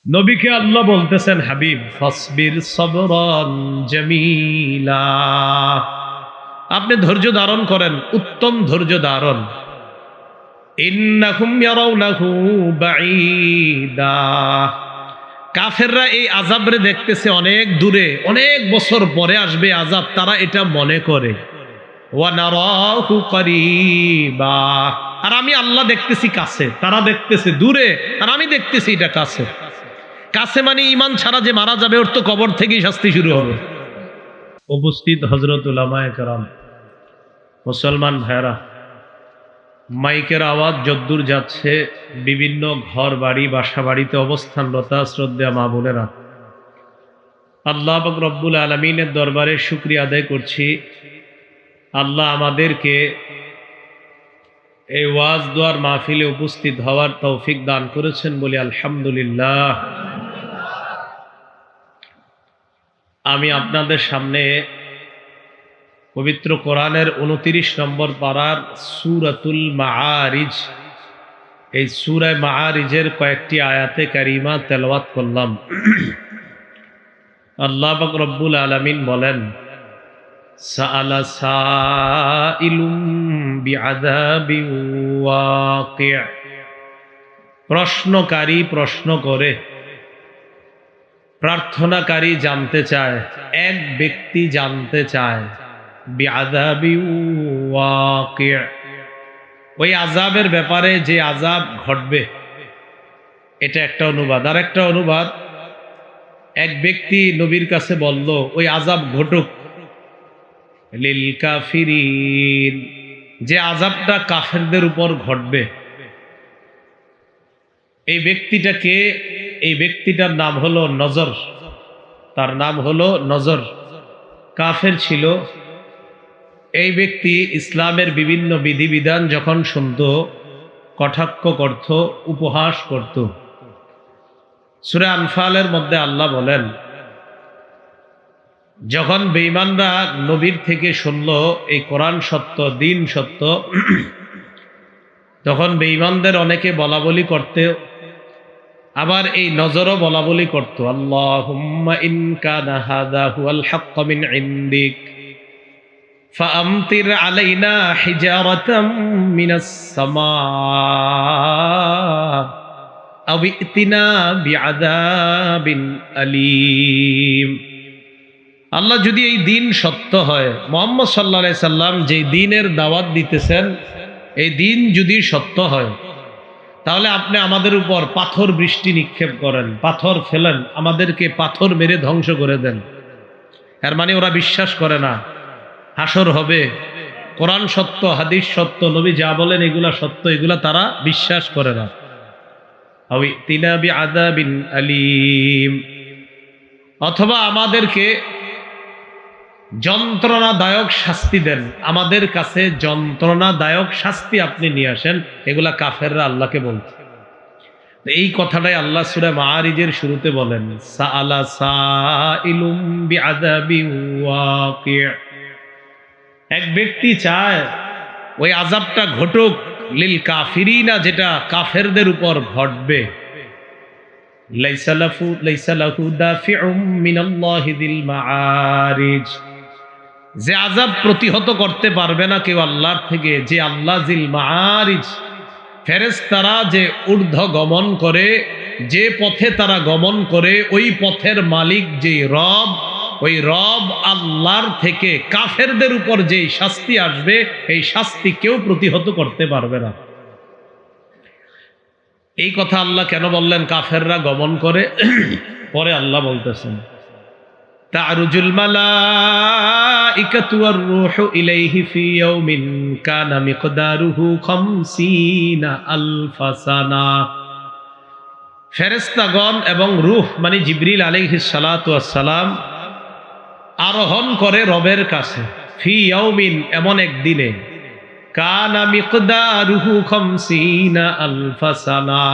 নবীকে আল্লাহ বলতেছেন, হাবিব ফাসবির সবরান জামিলা, আপনি ধৈর্য ধারণ করেন, উত্তম ধৈর্য ধারণ। ইন্নাহুম ইয়ারাউনাহু বাঈদা, কাফেররা এই আযাবরে দেখতেছে অনেক দূরে, অনেক বছর পরে আসবে আযাব, তারা এটা মনে করে। ওয়া নারাহু করিবা, আর আমি আল্লাহ দেখতেছি কাছে, তারা দেখতেছে দূরে, আর আমি দেখতেছি এটা কাছে। কাছে মানে ঈমান ছাড়া যে মারা যাবে, ওর তো কবর থেকেই শাস্তি শুরু হবে। উপস্থিত হযরত উলামায়ে কেরাম, মুসলমান ভাইরা, মাইকের আওয়াজ যদ্দূর যাচ্ছে, বিভিন্ন ঘর বাড়ি বাসা বাড়িতে অবস্থানরত শ্রদ্ধা মা বোনেরা, আল্লাহ পাক রব্বুল আলামিনের দরবারে শুকরিয়া আদায় করছি। আল্লাহ আমাদেরকে এই ওয়াজ দোয়ার মাহফিলে উপস্থিত হওয়ার তৌফিক দান করেছেন বলি আলহামদুলিল্লাহ। আমি আপনাদের সামনে পবিত্র কোরআনের 29 নম্বর পারার সূরাতুল মাআরিজ, এই সূরা মাআরিজের কয়েকটি আয়াতে কারিমা তেলাওয়াত করলাম। আল্লাহ পাক রব্বুল আলামিন বলেন, সাআলা সাইলুম বিআযাবিন ওয়াকি', প্রশ্নকারী প্রশ্ন করে, প্রার্থনাকারী জানতে চায়, এক ব্যক্তি জানতে চায়, বিআযাবিন ওয়াকি', ওই আযাবের ব্যাপারে যে আযাব ঘটবে, এটা একটা অনুবাদ। আর একটা অনুবাদ, এক ব্যক্তি নবীর কাছে বলল ওই আযাব ঘটুক, লিল কাফিরিন, যে আযাবটা কাফেরদের উপর ঘটবে। এই ব্যক্তিটাকে, এই ব্যক্তিটার নাম হলো নজর, তার নাম হলো নজর, কাফের ছিল। এই ব্যক্তি ইসলামের বিভিন্ন বিধিবিধান যখন শুনত, কটাক্ষ করত, উপহাস করত। সূরা আনফালের মধ্যে আল্লাহ বলেন, যখন বেঈমানরা নবীর থেকে শুনল এই কোরআন সত্য, দিন সত্য, তখন বেঈমানদের অনেকে বলা বলি করতে, আবার এই নজরও বলা বলি করত, আল্লাহুম্মা ইন কানা হাযা হুয়াল হাক্কু মিন ইনদিক ফাআমতির আলাইনা হিজারাতাম মিনাস সামা আও ইতিনা বিআযাবিন আলীম। আল্লাহ যদি এই দিন সত্য হয়, মুহাম্মদ সাল্লাল্লাহু আলাইহি সাল্লাম যে দিনের দাওয়াত দিতেছেন, এই দিন যদি সত্য হয়, তাহলে আপনি আমাদের উপর পাথর বৃষ্টি নিক্ষেপ করেন, পাথর ফেলেন, আমাদেরকে পাথর মেরে ধ্বংস করে দেন। এর মানে ওরা বিশ্বাস করে না হাসর হবে, কোরআন সত্য, হাদিস সত্য, নবী যা বলেন এগুলা সত্য, এগুলা তারা বিশ্বাস করে না। আও ইতিনা বিআযাবিন আলীম, অথবা আমাদেরকে যন্ত্রণাদায়ক শাস্তি দেন, আমাদের কাছে যন্ত্রণাদায়ক শাস্তি আপনি নিয়ে আসেন। এগুলা কাফেররা আল্লাহকে বলছে। এই কথাটাই আল্লাহ সূরা মাআরিজের শুরুতে বলেন, সাআলা সাইলুম বিআযাবিন ওয়াকি', এক ব্যক্তি চায় ওই আযাবটা ঘটুক, লিল কাফিরিনা, যেটা কাফেরদের উপর ঘটবে। লাইসা লাহু দাফিউম মিনাল্লাহি যিল মাআরিজ, যে আযাব প্রতিহত করতে পারবে না কেউ আল্লাহর থেকে, যে আল্লাহ যিল মাআরিজ, ফেরেশতারা যে ঊর্ধ্ব গমন করে, যে পথে তারা গমন করে, ওই পথের মালিক যেই রব, ওই রব আল্লাহর থেকে কাফেরদের উপর যেই শাস্তি আসবে, এই শাস্তি কেউ প্রতিহত করতে পারবে না। এই কথা আল্লাহ কেন বললেন? কাফেররা গমন করে। পরে আল্লাহ বলতেছেন, তা'রুজুল মালাইকাতু ওয়ার রূহু ইলাইহি ফি ইয়াউমিন কানা মিকদারুহু 50 আলফা সানা, ফেরেশতাগণ এবং রূহ মানে জিবরিল আলাইহিস সালাতু ওয়াস সালাম আরোহণ করে রবের কাছে, ফি ইয়াউমিন, এমন এক দিনে, কানা মিকদারুহু 50 আলফা সানা,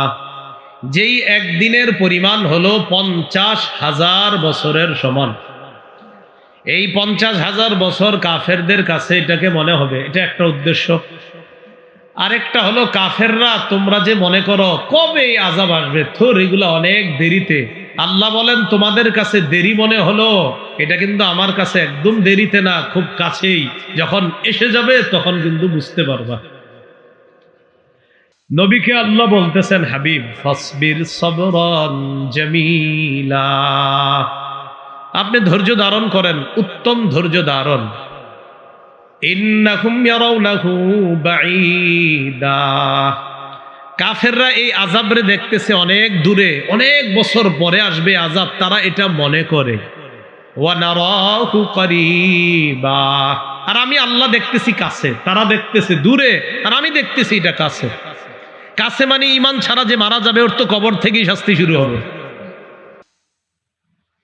যেই একদিনের পরিমাণ হলো 50,000 বছরের সমান। এই 50,000 বছর কাফেরদের কাছে এটাকে মনে হবে এটা একটা উদ্দেশ্য। আরেকটা হলো কাফেররা, তোমরা যে মনে করো কবে এই আযাব আসবে, থোর এগুলো অনেক দেরিতে। আল্লাহ বলেন তোমাদের কাছে দেরি মনে হলো, এটা কিন্তু আমার কাছে একদম দেরিতে না, খুব কাছেই। যখন এসে যাবে তখন কিন্তু বুঝতে পারবা। নবীকে আল্লাহ বলতেছেন, হাবিব ফাসবির সবরান জামিলা, আপনি ধৈর্য ধারণ করেন, উত্তম ধৈর্য ধারণ। ইন্নাহুম ইয়ারাউনাহু বাঈদা, কাফেররা এই আযাবরে দেখতেছে অনেক দূরে, অনেক বছর পরে আসবে আযাব, তারা এটা মনে করে। ওয়া নারাহু করিবা, আর আমি আল্লাহ দেখতেছি কাছে, তারা দেখতেছে দূরে, আর আমি দেখতেছি এটা কাছে। কাছে মানে ঈমান ছাড়া যে মারা যাবে ওর তো কবর থেকেই শাস্তি শুরু হবে।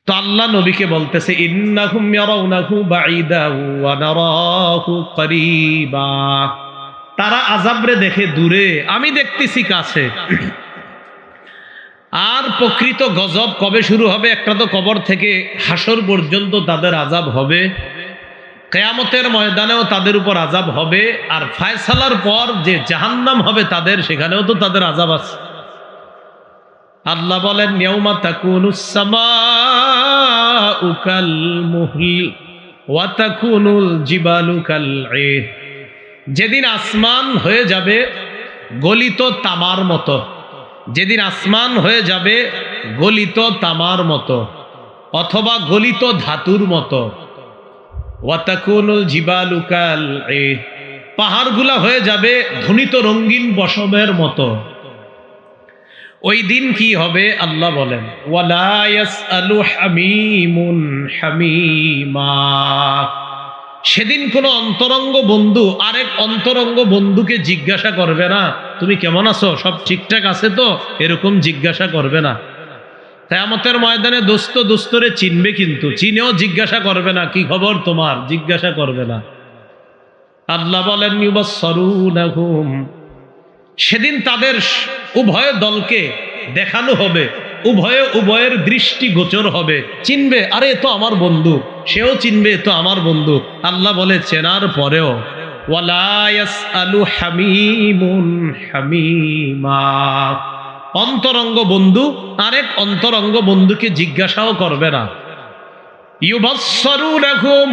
তো আল্লাহ নবীকে বলতেছে ইন্নাহুম ইয়ারাউনাহু বাঈদা ওয়া নারাহু করিবা, তারা আযাবরে দেখে দূরে, আমি দেখতেছি কাছে। আর প্রকৃত গজব কবে শুরু হবে? একটা তো কবর থেকে হাসর পর্যন্ত তাদের আযাব হবে, কিয়ামতের ময়দানেও তাদের উপর আযাব হবে, আর ফায়সালার পর যে জাহান্নাম হবে তাদের, সেখানেও তো তাদের আযাব আছে। আল্লাহ বলেন ইয়াউমা তাকুনুস সামাউ কাল মুহল ওয়া তাকুনুল জিবালু কাল ঈহ, যেদিন আসমান হয়ে যাবে গলিত তামার মতো, যেদিন আসমান হয়ে যাবে গলিত তামার মতো অথবা গলিত ধাতুর মতো। ওয়া তাকুনুল জিবালু কাল ঈহ, পাহাড়গুলা হয়ে যাবে ধ্বনিত রঙিন পশমের মতো। ওই দিন কি হবে আল্লাহ বলেন ওয়ালা ইয়াসআলু হামিমুন হামিমা, সেদিন কোন অন্তরঙ্গ বন্ধু আরেক অন্তরঙ্গ বন্ধুকে জিজ্ঞাসা করবে না তুমি কেমন আছো, সব ঠিকঠাক আছে তো, এরকম জিজ্ঞাসা করবে না। কিয়ামতের ময়দানে দোস্ত দোস্তরে চিনবে, কিন্তু চিনেও জিজ্ঞাসা করবে না কি খবর তোমার, জিজ্ঞাসা করবে না। আল্লাহ বলেন ইউবাসসারুনাহুম, সেদিন তাদের উভয় দলকে দেখানো হবে, উভয়ে উভয়ের দৃষ্টি গোচর হবে, চিনবে আরে তো আমার বন্ধু, সেও চিনবে তো আমার বন্ধু। আল্লাহ বলে চেনার পরেও ওয়ালা ইয়াসআলু হামিমুন হামিমা, অন্তরঙ্গ বন্ধু আরেক অন্তরঙ্গ বন্ধুকে জিজ্ঞাসাও করবে না। ইউবাসসারুনাহুম,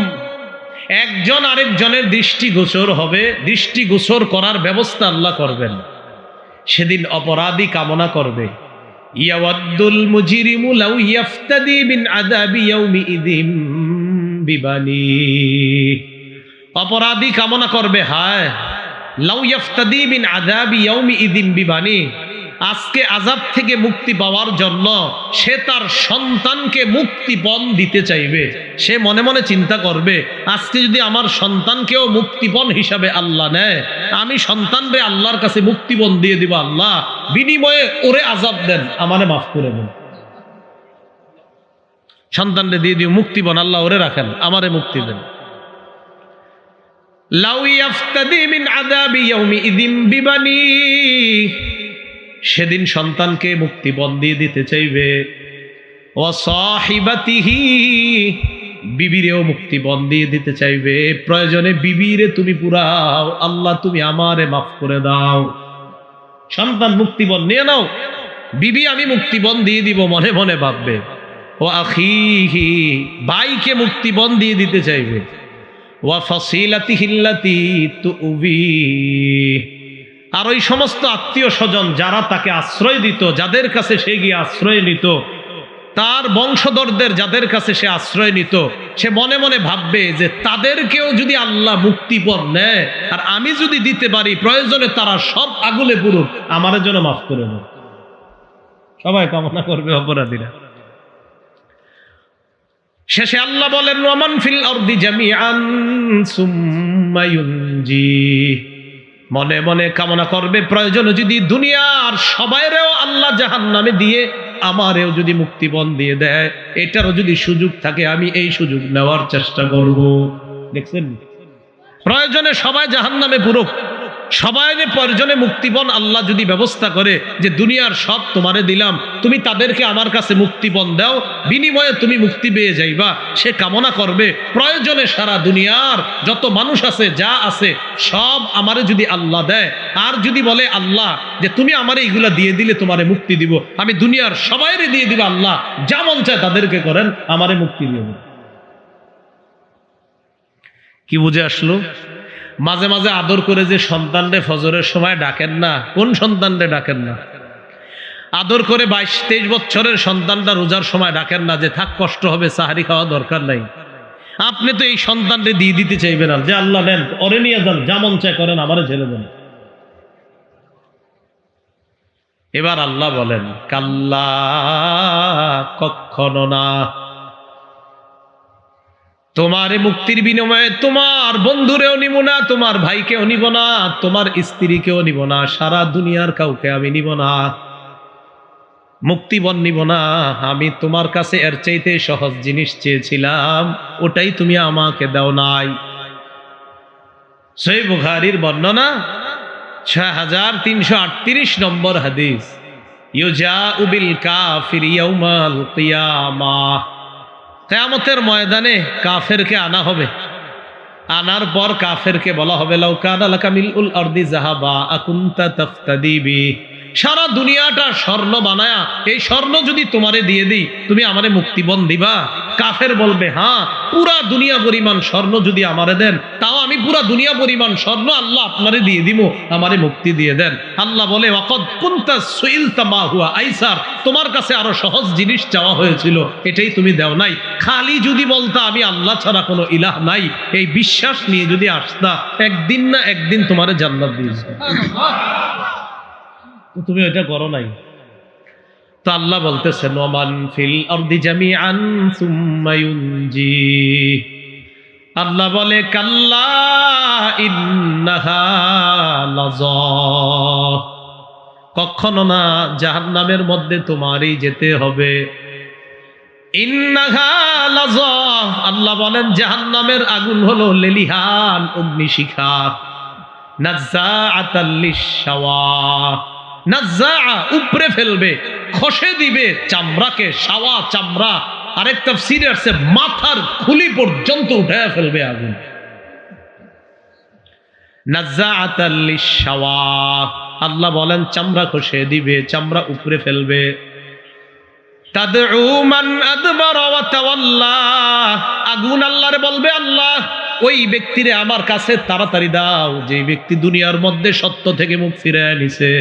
একজন আরেকজনের দৃষ্টি গোচর হবে, দৃষ্টি গোচর করার ব্যবস্থা আল্লাহ করবেন। সেদিন অপরাধী কামনা করবে ইয়াওয়াদ্দুল মুজরিমু লাউ ইয়াফতাদি মিন আযাবি ইয়াউমিইযিম বিবানি, অপরাধী কামনা করবে হায় লাউ ইয়াফতাদি মিন আযাবি ইয়াউমিইযিম বিবানি, আজকে আযাব থেকে মুক্তি পাওয়ার জন্য সে তার সন্তানকে মুক্তিপণ দিতে চাইবে। সে মনে মনে চিন্তা করবে আজকে যদি আমার সন্তানকেও মুক্তিপণ হিসাবে আল্লাহ নেয়, আমি সন্তানরে আল্লাহর কাছে মুক্তিপণ দিয়ে দিব, আল্লাহ বিনিময়ে ওরে আযাব দেন, আমারে মাফ করে দেন। সন্তানরে দিয়ে দিও মুক্তিপণ, আল্লাহ ওরে রাখেন, আমারে মুক্তি দেন। লাউ ইয়াফতাদি মিন আযাবি ইয়াউমিইযিম বিবানি, সেদিন সন্তানকে মুক্তিপণ দিয়ে দিতে চাইবে। ওয়া সাহিবাতিহি, বিবিরেও মুক্তিপণ দিয়ে দিতে চাইবে, প্রয়োজনে বিবিরে তুমি পুরাও, আল্লাহ তুমি আমারে মাফ করে দাও। সন্তান মুক্তিপণ নিয়ে নাও, বিবি আমি মুক্তিপণ দিয়ে দিব মনে মনে ভাববে। ওয়া আখিহি, ভাইকে মুক্তিপণ দিয়ে দিতে চাইবে। ওয়া ফাসিলাতিহিল্লাতি তুবি, আর ওই সমস্ত আত্মীয় স্বজন যারা তাকে আশ্রয় দিত, যাদের কাছে সে গিয়ে আশ্রয় নিত, তার বংশধরদের যাদের কাছে সে আশ্রয় নিত, সে মনে মনে ভাববে যে তাদেরকেও যদি আল্লাহ মুক্তিপণ নেয় আর আমি যদি দিতে পারি, প্রয়োজনে তারা সব আগুলে পুরুক, আমার জন্য মাফ করে দেন। সবাই কামনা করবে অপরাধীরা। শেষে আল্লাহ বলেন ওয়ামান ফিল আরদি জামিআন সুম্মা ইউনজি, মনে মনে কামনা করবে প্রয়োজন যদি দুনিয়ার সবাইরেও আল্লাহ জাহান্নামে দিয়ে আমারেও যদি মুক্তিপণ দিয়ে দেয়, এটারও যদি সুযোগ থাকে আমি এই সুযোগ নেওয়ার চেষ্টা করব। দেখছেন, প্রয়োজনে সবাই জাহান্নামে পুরুক, সবাই প্রয়োজনে মুক্তিপণ আল্লাহ যদি ব্যবস্থা করে যে দুনিয়ার সব তোমারে দিলাম, তুমি তাদেরকে আমার কাছে মুক্তিপণ দাও, বিনিময়ে তুমি মুক্তি পেয়ে যাইবা, সে কামনা করবে। প্রয়োজনে সারা দুনিয়ার যত মানুষ আছে, যা আছে সব আমারে যদি আল্লাহ দেয়, আর যদি বলে আল্লাহ যে তুমি আমারে এইগুলা দিয়ে দিলে তোমারে মুক্তি দিব, আমি দুনিয়ার সবাইরে দিয়ে দিব, আল্লাহ যা মন চায় তাদেরকে করেন, আমারে মুক্তি দিব। কি বুঝে আসলো? মাঝে মাঝে আদর করে যে সন্তানরে ফজরের সময় ডাকেন না, কোন সন্তানরে ডাকেন না? আদর করে 22-23 বছরের সন্তানটা রোজার সময় ডাকেন না যে থাক কষ্ট হবে, সাহারি খাওয়া দরকার নাই। আপনি তো এই সন্তানরে দিয়ে দিতে চাইবেন না যে আল্লাহ নেন, ওরে নিয়ে যান, যা মন চায় করেন, আমারে ছেড়ে দেন। এবার আল্লাহ বলেন কাল্লা, কখনো না। তোমার মুক্তির বিনিময়ে তোমার বন্ধুরেও নিব না, তোমার ভাইকেও নিব না, তোমার স্ত্রীকেও নিব না, সারা দুনিয়ার কাউকে আমি নিব না, মুক্তিবন নিব না। আমি তোমার কাছে এর চাইতে সহজ জিনিস চেয়েছিলাম, ওটাই তুমি আমাকে দাও নাই। সহিহ বুখারীর বর্ণনা 6338 নম্বর হাদিস, ইউজাউ বিল কাফির ইয়াউমাল কিয়ামাহ। কিয়ামতের ময়দানে কাফেরকে আনা হবে, আনার পর কাফেরকে বলা হবে লাউ কানা লাকা মিলউল আরদি যাহাবা আকুনতা তাফতাদি বি। সারা দুনিয়াটা স্বর্ণ বানায়া এই স্বর্ণ যদি তোমারে দিয়ে দিই, তুমি আমারে মুক্তিবন দিবা? কাফের বলবে হ্যাঁ, পুরা দুনিয়া পরিমাণ স্বর্ণ যদি আমারে দেন, তাও আমি পুরা দুনিয়া পরিমাণ স্বর্ণ আল্লাহ আপনারে দিয়ে দিব, আমারে মুক্তি দিয়ে দেন। আল্লাহ বলে ওয়াকাদ কুনতা সুইলতা মা হুয়া আইসার, তোমার কাছে আরো সহজ জিনিস চাওয়া হয়েছিল, এটাই তুমি দাও নাই। খালি যদি বলতা আমি আল্লাহ ছাড়া কোনো ইলাহ নাই, এই বিশ্বাস নিয়ে যদি আসতা, একদিন না একদিন তোমারে জান্নাত দিয়েছে। তুমি ওইটা করো নাই। তো আল্লাহ বলতেছেন ওমান ফিল আরদি জামিআন সুম্মা ইউনজি। আল্লাহ বলে কাল্লা ইন্নাহা লাযা, কখনো না, জাহান্নামের মধ্যে তোমারই যেতে হবে। ইন্নাহা লাযা, আল্লাহ বলেন জাহান্নামের আগুন হলো লেলিহান অগ্নিশিখা। নাজ্জাআতাল লিশ-শাওয়া, নাজ্জা উপরে ফেলবে, খসে দিবে চামড়াকে, শাওয়া চামড়া। আরেক তাফসীরে আছে মাথার খুলি পর্যন্ত উঠায় ফেলবে আগুন। নাজ্জাআতাল লিশ-শাওয়া, আল্লাহ বলেন চামড়া খসে দিবে, চামড়া উপরে ফেলবে। তাদউ মান আদবারা ওয়া তাওয়াল্লা, আগুন আল্লাহরে বলবে আল্লাহ ওই ব্যক্তিরে আমার কাছে তাড়াতাড়ি দাও, যে ব্যক্তি দুনিয়ার মধ্যে সত্য থেকে মুখ ফিরিয়ে নিছে।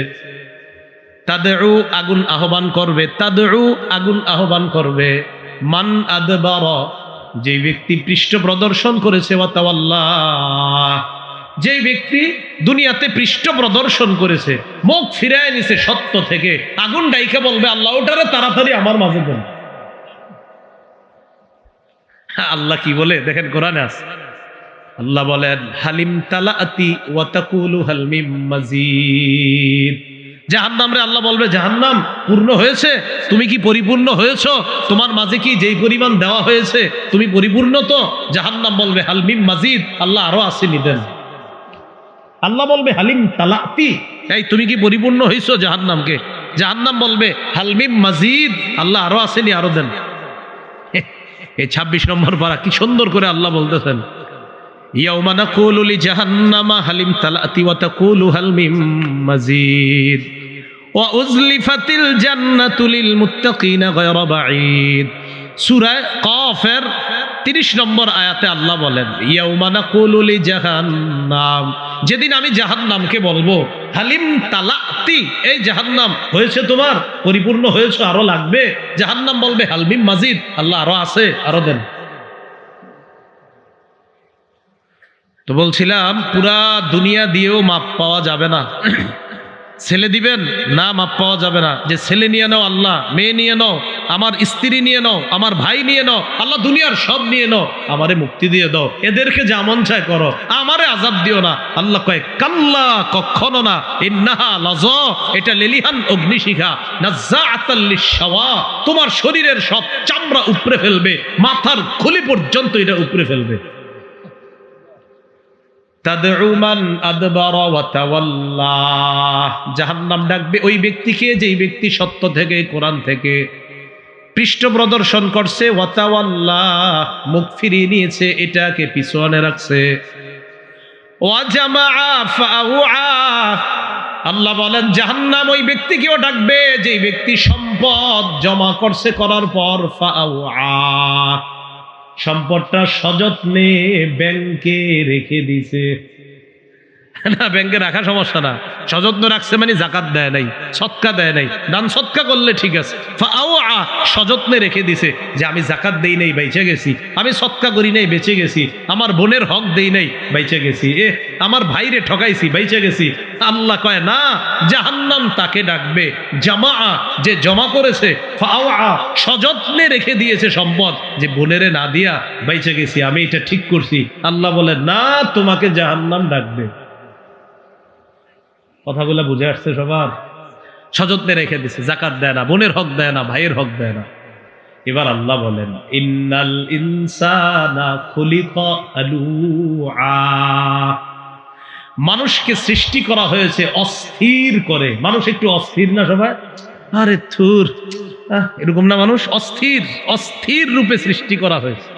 তাদউ, আগুন আহ্বান করবে, তাদউ, আগুন আহ্বান করবে। মান আদবারা, যে ব্যক্তি পৃষ্ঠ প্রদর্শন করেছে, ওয়া তাওয়াল্লা, যে ব্যক্তি দুনিয়াতে পৃষ্ঠ প্রদর্শন করেছে, মুখ ফিরিয়ে নিছে সত্য থেকে, আগুন ডাইকে বলবে আল্লাহ ওটারে তাড়াতাড়ি আমার মাঝে দেন। আল্লাহ কি বলে দেখেন কোরআনে আছে, আল্লাহ বলেন হালিম তালাতি ওয়া তাকুলু হাল মিম মাজিদ। জাহান্নাম রে আল্লাহ বলবে জাহান্নাম পূর্ণ হয়েছে, তুমি কি পরিপূর্ণ হয়েছো? তোমার মাঝে কি যেই পরিমাণ দেওয়া হয়েছে তুমি পরিপূর্ণ তো? জাহান্নাম বলবে হাল মিম মাজিদ, আল্লাহ আরো আসেনি দেন। আল্লাহ বলবে হালিম তালাতি, এই তুমি কি পরিপূর্ণ হয়েছো জাহান্নামকে? জাহান্নাম বলবে হাল মিম মাজিদ, আল্লাহ আরো আসেনি, আরো দেন। এই 26 নম্বর পারা কি সুন্দর করে আল্লাহ বলতেছেন ইয়াউমা নাকুলু লিজাহান্নামা হালিম তালাতি ওয়া তাকুলু হাল মিম মাজিদ ওয়া উজলিফাতিল জান্নাতু লিল মুত্তাকিনা গায়রা বাঈদ। সূরা কাফের 30 নম্বর আয়াতে আল্লাহ বলেন ইয়াউমা নাকুলু লিজাহান্নাম, যেদিন আমি জাহান্নামকে বলবো হালিম তালাতি, এই জাহান্নাম হয়েছে তোমার, পরিপূর্ণ হয়েছে, আরো লাগবে? জাহান্নাম বলবে হাল মিম মাজিদ, আল্লাহ আরো আছে, আরো দেন। তো বলছিলাম পুরা দুনিয়া দিয়েও মাপ পাওয়া যাবে না। ছেলে দিবেন না, মাপ পাওয়া যাবে না। যে ছেলে নিয়ে নাও আল্লাহ, মেয়ে নিয়ে নাও, আমার স্ত্রী নিয়ে নাও, আমার ভাই নিয়ে নাও, আল্লাহ দুনিয়ার সব নিয়ে নাও, আমারে মুক্তি দিয়ে দাও, এদেরকে যেমন চায় করো, আমারে আযাব দিও না। আল্লাহ কয় কাল্লা, কখনো না, ইন্নাহা লাযা, এটা লেলিহান অগ্নিশিখা, নাজ্জাআতাল লিশ-শাওয়া, তোমার শরীরের সব চামড়া উপরে ফেলবে, মাথার খুলি পর্যন্ত এটা উপরে ফেলবে। তাদউ মান আদবারা ওয়া তাওয়াল্লা, জাহান্নাম ডাকবে ওই ব্যক্তিকে যেই ব্যক্তি সত্য থেকে, কোরআন থেকে পৃষ্ঠ প্রদর্শন করছে, ওয়া তাওয়াল্লা মুখ ফিরিয়ে নিয়েছে, এটাকে পিছনে রাখছে। ওয়া জামাআ ফাআউআ, আল্লাহ বলেন জাহান্নাম ওই ব্যক্তিকেও ডাকবে যেই ব্যক্তি সম্পদ জমা করছে, করার পর ফাআউআ সম্পদটা সযত্নে ব্যাংকে রেখে দিছে। না, ব্যাংকে রাখা সমস্যা না, সযত্ন রাখছে মানে যাকাত দেয় নাই, সদকা দেয় নাই, দান সদকা করলে ঠিক আছে। ফাআউআ সযত্নে রেখে দিছে যে আমি যাকাত দেই নাই, বেঁচে গেছি, আমি সদকা করি নাই, বেঁচে গেছি, আমার বোনের হক দেই নাই, বেঁচে গেছি, আমার ভাইরে ঠকাইছি, বেঁচে গেছি। আল্লাহ কয় না, জাহান্নাম তাকে ডাকবে জামাআ, যে জমা করেছে, ফাআউআ সযত্নে রেখে দিয়েছে সম্পদ, যে বোনেরে না দিয়া বেঁচে গেছি, আমি এটা ঠিক করছি। আল্লাহ বলে না, তোমাকে জাহান্নাম ডাকবে। কথাগুলো বুঝে আসছে সবার? সযত্নে রেখে দিছে, যাকাত দেয় না, বোনের হক দেয় না, ভাইয়ের হক দেয় না। এবার আল্লাহ বলেন ইন্নাল ইনসানা খুলিকা হালুআ, মানুষকে সৃষ্টি করা হয়েছে অস্থির করে। মানুষ একটু অস্থির না সবাই? আরে থুর, এরকম না, মানুষ অস্থির, অস্থির রূপে সৃষ্টি করা হয়েছে।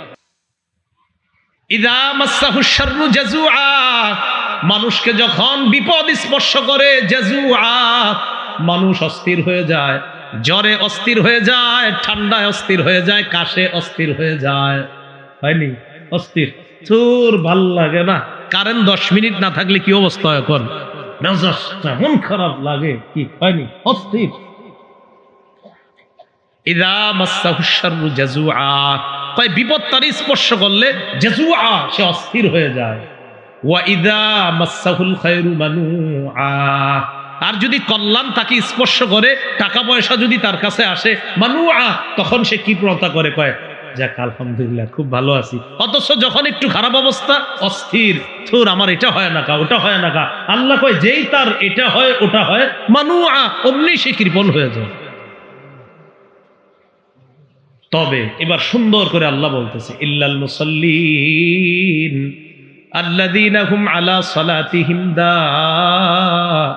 ইযা মাসসাহুশ শাররু জাযুআ, মানুষকে যখন বিপদ স্পর্শ করে, জাযুআ মানুষ অস্থির হয়ে যায়, জ্বরে অস্থির হয়ে যায়, ঠান্ডায় অস্থির হয়ে যায়, কাশে অস্থির হয়ে যায়, হয়নি? অস্থির, চোর ভাল লাগে না, কারেন্ট 10 মিনিট না থাকলে কি অবস্থা হয়, এখন মেজাজটা মন খারাপ লাগে, কি হয়নি? অস্থির। ইযা মাসসাহুশ শাররু জাযুআ, কয় বিপদ তার স্পর্শ করলে জাযুআ সে অস্থির হয়ে যায়। ওয়া ইযা মাসসাহুল খায়রু মানুআ, আর যদি কল্যাণ তাকে স্পর্শ করে, টাকা পয়সা যদি তার কাছে আসে, মানুআ তখন সে কি প্রতা করে, কয় যাক আলহামদুলিল্লাহ খুব ভালো আছি। অথচ যখন একটু খারাপ অবস্থা, অস্থির, থুর আমার এটা হয় না কা, ওটা হয় না কা। আল্লাহ কয় যেই তার এটা হয় ওটা হয়, মানুআ অমনি সে কৃপণ হয়ে যায়। তবে এবার সুন্দর করে আল্লাহ বলতেছে ইল্লাল মুসাল্লিন আল্লাযীনা হুম আলা সালাতিহিম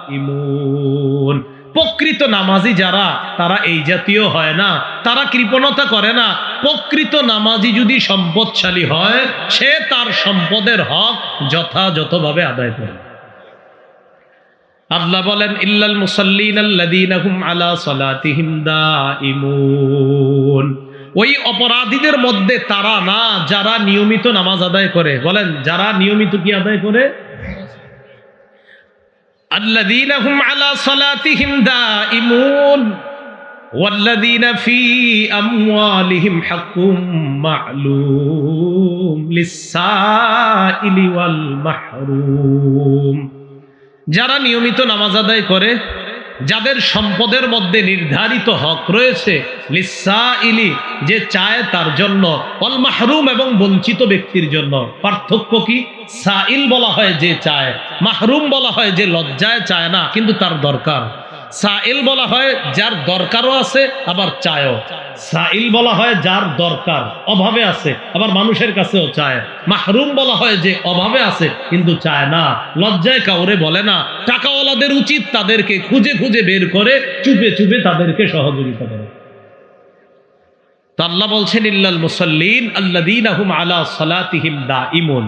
দাঈমুন, প্রকৃত নামাজি যারা, তারা এই জাতীয় হয় না, তারা কৃপণতা করে না। প্রকৃত নামাজি যদি সম্পদশালী হয়, সে তার সম্পদের হক যথাযথভাবে আদায় করে। আল্লাহ বলেন ইল্লাল মুসাল্লিন আল্লাযীনা হুম আলা সালাতিহিম দাঈমুন, ওই অপরাধীদের মধ্যে তারা না যারা নিয়মিত নামাজ আদায় করে। বলেন যারা নিয়মিত কি আদায় করে? আল্লাযীনা হুম আলা সালাতিহিম দাঈমুন ওয়াল্লাযীনা ফী আমওয়ালিহিম হাক্কুম মা'লুম লিস-সাইলি ওয়াল মাহরুম, যারা নিয়মিত নামাজ আদায় করে, যাদের সম্পদের মধ্যে নির্ধারিত হক রয়েছে, লিস-সাইলি যে চায় তার জন্য, ওয়াল মাহরুম এবং বঞ্চিত ব্যক্তির জন্য। পার্থক্য কি? সাইল বলা হয় যে চায়, মাহরুম বলা হয় যে লজ্জায় চায় না কিন্তু তার দরকার। সাইল বলা হয় যার দরকারও আছে আবার চায়ও। সাইল বলা হয় যার দরকার, অভাবে আছে, আবার মানুষের কাছেও চায়। মাহরুম বলা হয় যে অভাবে আছে কিন্তু চায় না, লজ্জায় কাউরে বলে না। টাকাওয়ালাদের উচিত তাদেরকে খুঁজে খুঁজে বের করে চুপে চুপে তাদেরকে সহযোগিতা করে। তো আল্লাহ বলছেন ইল্লাল মুসাল্লিন আল্লাযীনা হুম আলা সালাতিহিম দাঈমুন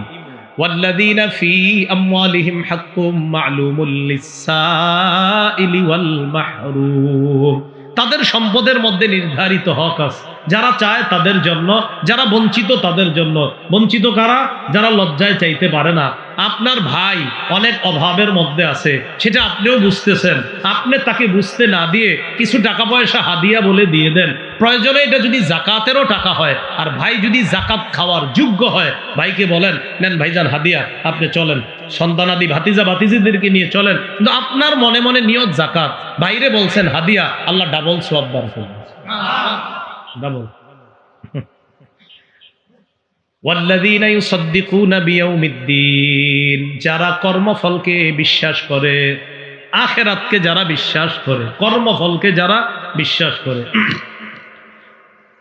ওয়াল্লাযীনা ফী আমওয়ালিহিম হাক্কুম মা'লুমুল লিস-সাইলি ওয়াল মাহরুম, তাদের সম্পদের মধ্যে নির্ধারিত হক আছে, যারা চায় তাদের জন্য, যারা বঞ্চিত তাদের জন্য। বঞ্চিত কারা? যারা লজ্জায় চাইতে পারে না। আপনার ভাই অনেক অভাবের মধ্যে আছে, সেটা আপনিও বুঝতেছেন, আপনি তাকে বুঝতে না দিয়ে কিছু টাকা পয়সা হাদিয়া বলে দিয়ে দেন। প্রয়োজনে এটা যদি জাকাতেরও টাকা হয়, আর ভাই যদি জাকাত খাওয়ার যোগ্য হয়, ভাইকে বলেন নেন ভাইজান হাদিয়া, আপনি চলেন, সন্তানাদি ভাতিজা ভাতিজিদেরকে নিয়ে চলেন, কিন্তু আপনার মনে মনে নিয়ত জাকাত, বাইরে বলছেন হাদিয়া, আল্লাহ ডাবল সওয়াব দান করবেন, ডাবল। ওয়াল্লাযীনা ইউসাদ্দিকুনা বিয়াউমিদ্দিন, যারা কর্মফলকে বিশ্বাস করে, আখিরাতকে যারা বিশ্বাস করে, কর্মফলকে যারা বিশ্বাস করে।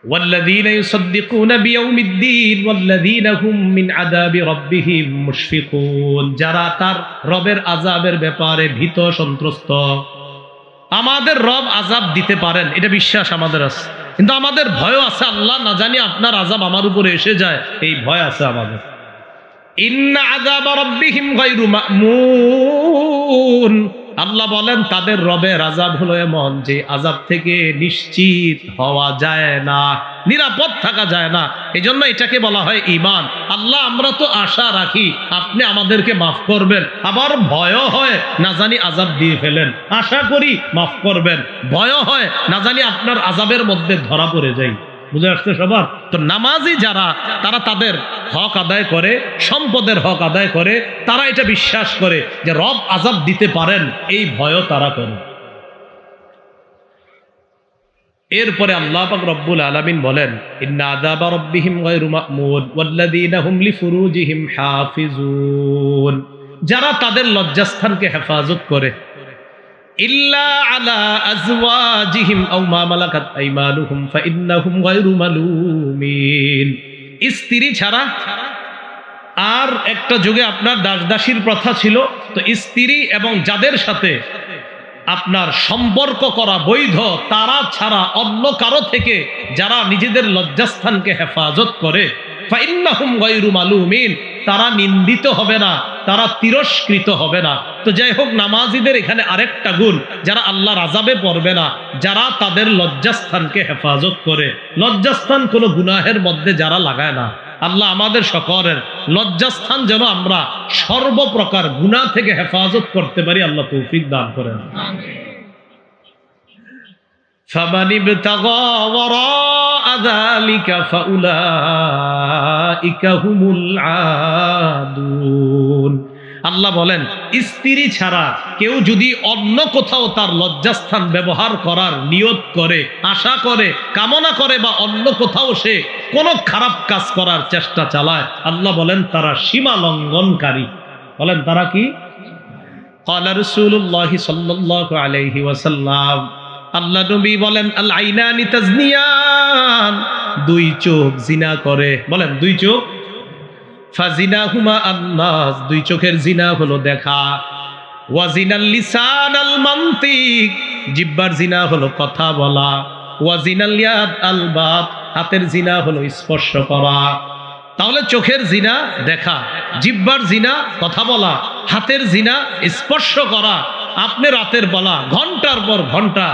والذين يصدقون بيوم الدين والذين هم من عذاب ربهم مشفقون, যারা তার রবের আযাবের ব্যাপারে ভীত সন্ত্রস্ত। আমাদের রব আযাব দিতে পারেন, এটা বিশ্বাস আমাদের আছে, কিন্তু আমাদের ভয় আছে, আল্লাহ না জানি আপনার আযাব আমার উপরে এসে যায়, এই ভয় আছে আমাদের। ইন্না আযাব রাব্বিহিম গায়রু মা'মুন, আল্লাহ বলেন তাদের রবের আযাব হলো এমন যে আযাব থেকে নিশ্চিত হওয়া যায় না, নিরাপদ থাকা যায় না। এই জন্য এটাকে বলা হয় ঈমান। আল্লাহ আমরা তো আশা রাখি আপনি আমাদেরকে মাফ করবেন, আবার ভয়ও হয় না জানি আযাব দিয়ে ফেলেন, আশা করি মাফ করবেন, ভয়ও হয় না জানি আপনার আযাবের মধ্যে ধরা পড়ে যাই। বুঝে আসছে সবার? তো নামাজি যারা, তারা তাদের হক আদায় করে, সম্পদের হক আদায় করে, তারা এটা বিশ্বাস করে যে রব আযাব দিতে পারেন, এই ভয়ও তারা করে। এরপরে আল্লাহ পাক রব্বুল আলামিন বলেন ইন্না আযাবা রাব্বিহিম গায়রু মা'মুন ওয়াল্লাযীনা হুম লিফুরুজিহিম হাফিজুন, যারা তাদের লজ্জাস্থানকে হেফাজত করে, ইল্লা আলা আজওয়াজিহিম আও মা মালাকাত আইমানুহুম ফাইন্নাহুম গায়রু মালুমিন, স্ত্রী ছাড়া। আর একটা যুগে আপনার দাসদাসীর প্রথা ছিল, তো স্ত্রী এবং যাদের সাথে আপনার সম্পর্ক করা বৈধ, তারা ছাড়া অন্য কারো থেকে যারা নিজেদের লজ্জাস্থানকে হেফাজত করে, ফাইন্নাহুম গায়রু মালুমিন, তারা নিন্দিত হবে না, তারা তিরস্কৃত হবে না। তো যাই হোক, নামাজিদের এখানে আরেকটা গুণ, যারা আল্লাহর আযাবে পড়বে না, যারা তাদের লজ্জাস্থানকে হেফাজত করে। লজ্জাস্থান কোনো গুনাহের মধ্যে যারা লাগায় না, আল্লাহ আমাদের সকলের লজ্জাস্থান যেন আমরা সর্বপ্রকার গুনাহ থেকে হেফাজত করতে পারি, আল্লাহ তৌফিক দান করেন। ফামান ইবতাগা ওয়ারাআ যালিকা ফাউলাইকা হুমুল আদুন, আল্লাহ বলেন স্ত্রী ছাড়া কেউ যদি অন্য কোথাও তার লজ্জাস্থান ব্যবহার করার নিয়ত করে, আশা করে, কামনা করে, বা অন্য কোথাও সে কোনো খারাপ কাজ করার চেষ্টা চালায়, আল্লাহ বলেন তারা সীমা লঙ্ঘনকারী। বলেন তারা কি? ক্বালা রাসূলুল্লাহ সাল্লাল্লাহু আলাইহি ওয়াসাল্লাম, আল্লাহ নবী বলেন আল আইনানি তাজনিয়ান, দুই চোখ জিনা করে। বলেন দুই চোখ, ফাজিনাহুমা আন্নাস, দুই চোখের জিনা হলো দেখা, ওয়াজিনাল লিসান আল মানতিক, জিহ্বার জিনা হলো কথা বলা, ওয়াজিনাল ইয়াদ আল বাত, হাতের জিনা হলো স্পর্শ করা। তাহলে চোখের জিনা দেখা, জিহ্বার জিনা কথা বলা, হাতের জিনা স্পর্শ করা। আপনি রাতের বেলা ঘন্টার পর ঘন্টা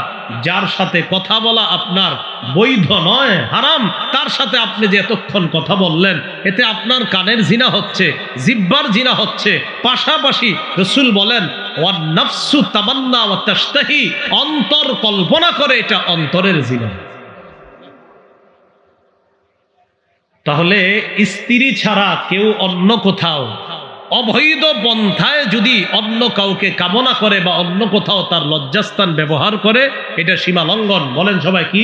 যার সাথে কথা বলা আপনার বৈধ নয়, হারাম, তার সাথে আপনি যে এতক্ষণ কথা বললেন, এতে আপনার কানের জিনা হচ্ছে, জিহ্বার জিনা হচ্ছে। পাশাপাশি রাসূল বলেন ওয়ান নাফসু তামান্না ওয়া তাশতাহি, অন্তর কল্পনা করে, এটা অন্তরের জিনা। তাহলে স্ত্রী ছাড়া কেউ অন্য কোথাও অবৈধ পন্থায় যদি অন্য কাউকে কামনা করে বা অন্য কোথাও তার লজ্জাস্থান ব্যবহার করে, এটা সীমা লঙ্ঘন। বলেন সবাই কি?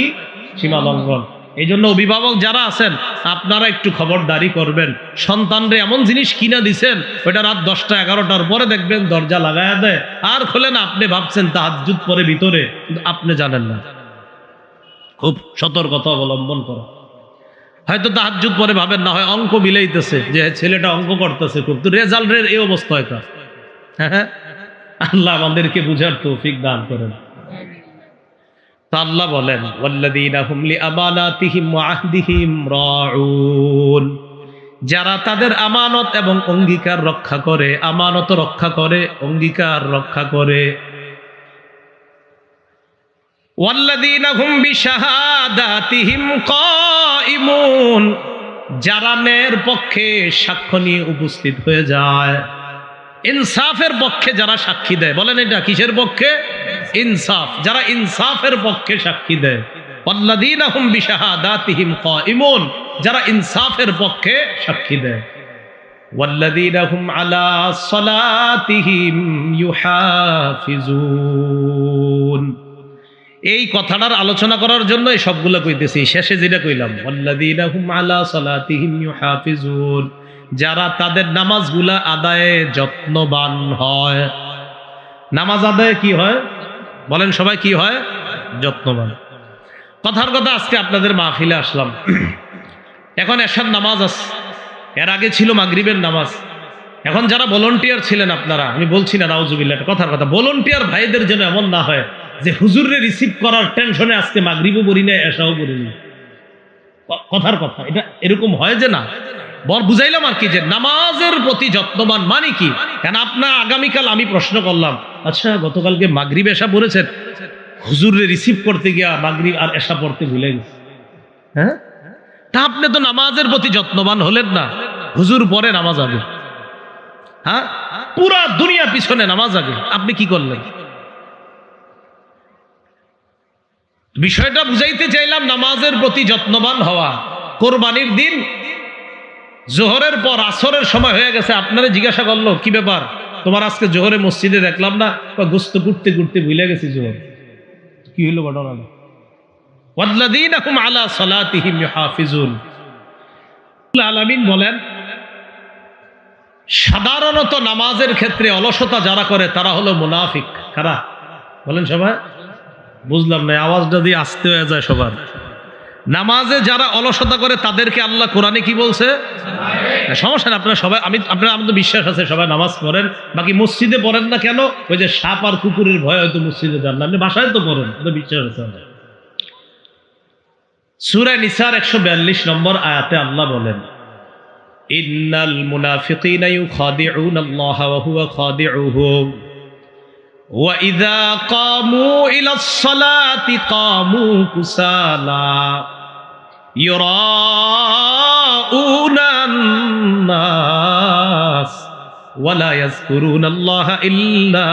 সীমা লঙ্ঘন। এই জন্য অভিভাবক যারা আছেন, আপনারা একটু খবরদারি করবেন। সন্তানরে এমন জিনিস কিনা দিছেন, ওইটা রাত 10টা 11টার পরে দেখবেন দরজা লাগায়া দেয়, আর খোলেন, আপনি ভাবছেন তাহাজ্জুদ পরে ভিতরে, কিন্তু আপনি জানেন না। খুব সতর্কতা অবলম্বন করা। হয়তো তাহাজ্জুদ পরে ভাবেন না হয় অঙ্ক মিলাইতেছে, যে ছেলেটা অঙ্ক করতেছে খুব, তো রেজাল্টের এই অবস্থা হয়তো। হ্যাঁ, আল্লাহ আমাদেরকে বুঝার তৌফিক দান করেন। তা আল্লাহ বলেন ওয়াল্লাযীনা হুম লিআমানাতিহিম ওয়া আহদিহিম রাউন, যারা তাদের আমানত এবং অঙ্গীকার রক্ষা করে, আমানত রক্ষা করে, অঙ্গীকার রক্ষা করে। ওয়াল্লাযীনা হুম বিশাহাদাতিহিম কায়িমুন, যারা ন্যায়ের পক্ষে সাক্ষ্য নিয়ে উপস্থিত হয়ে যায়, ইনসাফের পক্ষে যারা সাক্ষী দেয়। বলেন এটা কিসের পক্ষে? ইনসাফ, যারা ইনসাফের পক্ষে সাক্ষী দেয়। ওয়াল্লাযীনা হুম বিশাহাদাতিহিম কায়িমুন, যারা ইনসাফের পক্ষে সাক্ষী দেয়। ওয়াল্লাযীনা হুম আলা সালাতিহিম ইউহাফিজুন, এই কথাটার আলোচনা করার জন্য এই সবগুলো কইতেছি। শেষে যেটা কইলাম ওয়াল্লাযীনা হুম আলা সালাতিহিম ইউহাফিজুন, যারা তাদের নামাজগুলা আদায়ে যত্নবান হয়। নামাজ আদায়ে কি হয়? বলেন সবাই কি হয়? যত্নবান। কথার কথা, আজকে আপনাদের মাহফিলে আসলাম, এখন এশার নামাজ আছে, এর আগে ছিল মাগরিবের নামাজ। এখন যারা ভলান্টিয়ার ছিলেন আপনারা, আমি বলছি না নাউজুবিল্লাহ, কথার কথা, ভলান্টিয়ার ভাইদের যেন এমন না হয় যে হুজুরে রিসিভ করার টেনশনে আজকে মাগরিবও পড়ি না, এশাও পড়ি না। কথার কথা, এটা এরকম হয় যে না, বুঝাইলাম আর কি, যে নামাজের প্রতি যত্নবান মানে কি। কেন আপনার আগামীকাল আমি প্রশ্ন করলাম, আচ্ছা গতকালকে মাগরিব এশা পড়েছেন, হুজুরে রিসিভ করতে গিয়া মাগরিব আর এশা পড়তে ভুলে গেছে, হ্যাঁ? তা আপনি তো নামাজের প্রতি যত্নবান হলেন না। হুজুর পরে নামাজ আগে, হ্যাঁ, পুরা দুনিয়া পিছনে নামাজ আগে, আপনি কি করলেন? বিষয়টা বুঝাইতে চাইলাম, নামাজের প্রতি যত্নবান হওয়া। কোরবানির দিন জোহরের পর আসরের সময় হয়ে গেছে, আপনারা জিজ্ঞাসা করলো কি ব্যাপার তোমার, আজকে জোহরে মসজিদে দেখলাম না, গোস্ত কুটতে কুটতে ভুলে গেছি জোহর। কি হইলো ঘটনা? ওয়াল্লাযীনাহুম আলা সালাতিহিম ইউহাফিজুন। আলামিন বলেন, সাধারণত নামাজের ক্ষেত্রে অলসতা যারা করে তারা হলো মুনাফিক। কারা বলেন সবাই? বুঝলাম না, আওয়াজটা দিয়ে আসতে হয়ে যায় সবার। নামাজে যারা অলসতা করে তাদেরকে আল্লাহ কোরআনে কি বলছে? সমস্যা না, আপনারা সবাই, আপনারা, আমাদের বিশ্বাস আছে সবাই নামাজ পড়েন, বাকি মসজিদে পড়েন না কেন? ওই যে সাপ আর কুকুরের ভয় হয়তো মসজিদে যান না, আপনি বাসায় তো পড়েন, বিশ্বাস আছে। সূরা নিসার 142 নম্বর আয়াতে আল্লাহ বলেন, ইন্নাল মুনাফিকিনা ইউখাদিউনাল্লাহা ওয়া হুয়া খাদিউহুম ওয়া ইযা কামু ইলাস সালাতি কামু কুসালা ইউরাউনান নাস ওয়া লা ইয়াযকুরুনাল্লাহা ইল্লা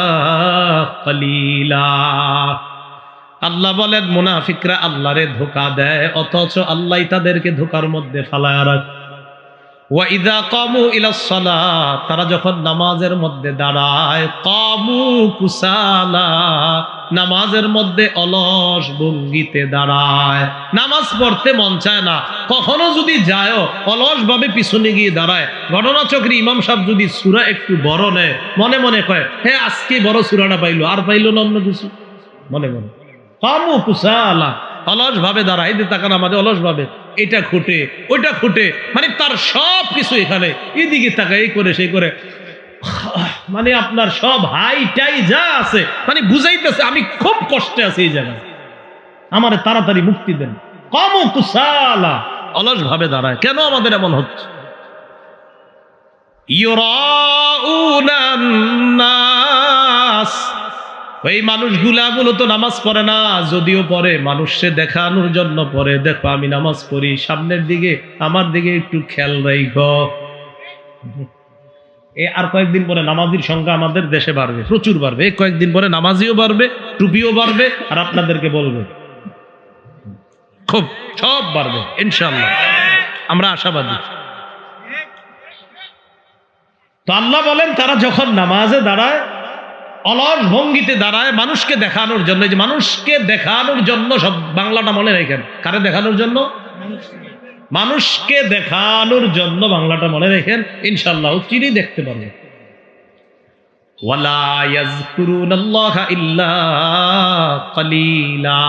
কালিলা। আল্লাহ বলেন, মুনাফিকরা আল্লাহরে ধোঁকা দেয়, অথচ আল্লাহ তাদেরকে ধোঁকার মধ্যে ফালায়া রাখে। ওয়া ইযা কামু ইলাস সালাত, তারা যখন নামাজের মধ্যে দাঁড়ায়, কামু কুসালা, নামাজের মধ্যে অলস ভঙ্গিতে দাঁড়ায়। নামাজ পড়তে মন চায় না, কখনো যদি যায় অলস ভাবে পিছনে গিয়ে দাঁড়ায়। ঘটনাচক্রে ইমাম সাহেব যদি সূরা একটু বড় নেয়, মনে মনে কয়, হ্যাঁ আজকে বড় সূরাটা পাইলো, আর পাইলো না অন্য কিছু, মনে মনে কামু কুসালা, অলস ভাবে দাঁড়ায়। এই তাকান আমাদের অলস ভাবে, এটা খুঁটে ওইটা খুঁটে, মানে তার সব কিছু এখানে, এদিকে তাকায়, এই করে সেই করে, মানে আপনার সব হাইটাই যা আছে, মানে বুঝাইতেছে আমি খুব কষ্টে আছি এই জায়গায়, আমারে তাড়াতাড়ি মুক্তি দেন। কামু কুসালা, অলস ভাবে দাঁড়ায়। কেন আমাদের এমন হচ্ছে? ইউরাউনান নাস, ওই মানুষগুলা মূলত নামাজ পড়ে না, যদিও পড়ে মানুষকে দেখানোর জন্য পড়ে, দেখো আমি নামাজ পড়ি, সামনের দিকে আমার দিকে একটু খেয়াল রাখো। আর কয়েকদিন পরে নামাজির সংখ্যা আমাদের দেশে বাড়বে, প্রচুর বাড়বে। এই কয়েকদিন পরে নামাজিও বাড়বে, টুপিও বাড়বে, আর আপনাদেরকে বলবে খুব সব বাড়বে ইনশাআল্লাহ, আমরা আশাবাদী। তো আল্লাহ বলেন, তারা যখন নামাজে দাঁড়ায়, অলস ভঙ্গিতে দাঁড়ায়, মানুষকে দেখানোর জন্য। যে মানুষকে দেখানোর জন্য, সব বাংলাটা মনে রাখেন, কারে দেখানোর জন্য? মানুষকে দেখানোর জন্য, বাংলাটা মনে রাখেন, ইনশাআল্লাহ চিনি দেখতে পারবেন। ওয়ালা ইয়াযকুরুনাল্লাহা ইল্লা কালিলা,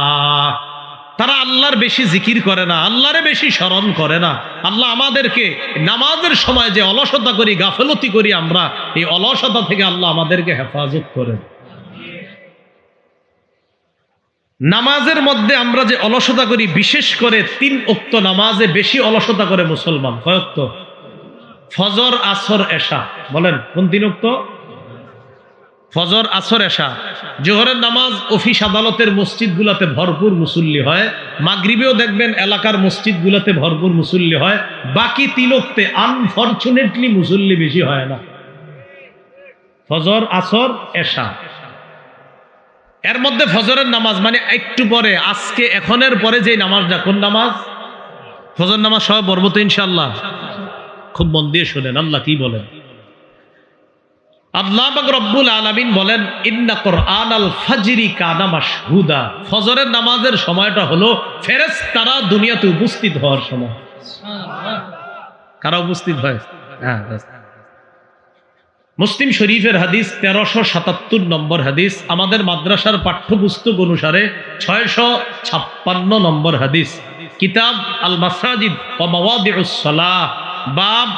তারা আল্লাহর বেশি জিকির করে না, আল্লাহরে বেশি স্মরণ করে না। আল্লাহ আমাদেরকে নামাজের সময় যে অলসতা করি, গাফলতি করি আমরা, এই অলসতা থেকে আল্লাহ আমাদেরকে হেফাজত করেন। নামাজের মধ্যে আমরা যে অলসতা করি, বিশেষ করে 3 ওয়াক্ত নামাজে বেশি অলসতা করে মুসলমান। কয় ওয়াক্ত? ফজর, আসর, এশা। বলেন কোন 3 ওয়াক্ত? ফজর, আসর, এশা। জোহরের নামাজ অফিস আদালতের মসজিদগুলোতে ভরপুর মুসল্লি হয়, মাগরিবেও দেখবেন এলাকার মসজিদগুলোতে ভরপুর মুসল্লি হয়। বাকি 3 ওয়াক্তে আনফরচুনেটলি মুসল্লি বেশি হয় না। ফজর, আসর, এশা, এর মধ্যে ফজরের নামাজ মানে একটু পরে, আজকে এখনের পরে যে নামাজটা, কোন নামাজ? ফজর নামাজ সবাই পড়ব তো ইনশাআল্লাহ। খুব মন দিয়ে শুনেন আল্লাহ কি বলেন। আল্লাহ পাক রব্বুল আলামিন বলেন, ইন্না কুরআনাল ফাজরি কানা মাশহুদা, ফজরের নামাজের সময়টা হলো ফেরেশতারা দুনিয়াতে উপস্থিত হওয়ার সময়। সুবহানাল্লাহ। কারা উপস্থিত হয়? হ্যাঁ, মুসলিম শরীফের হাদিস 1377 নম্বর হাদিস, আমাদের মাদ্রাসার পাঠ্যপুস্তক অনুসারে 656 নম্বর হাদিস। কিতাব আল মাসাজিদ ওয়া মাওয়াদিউস সালাহ, বাব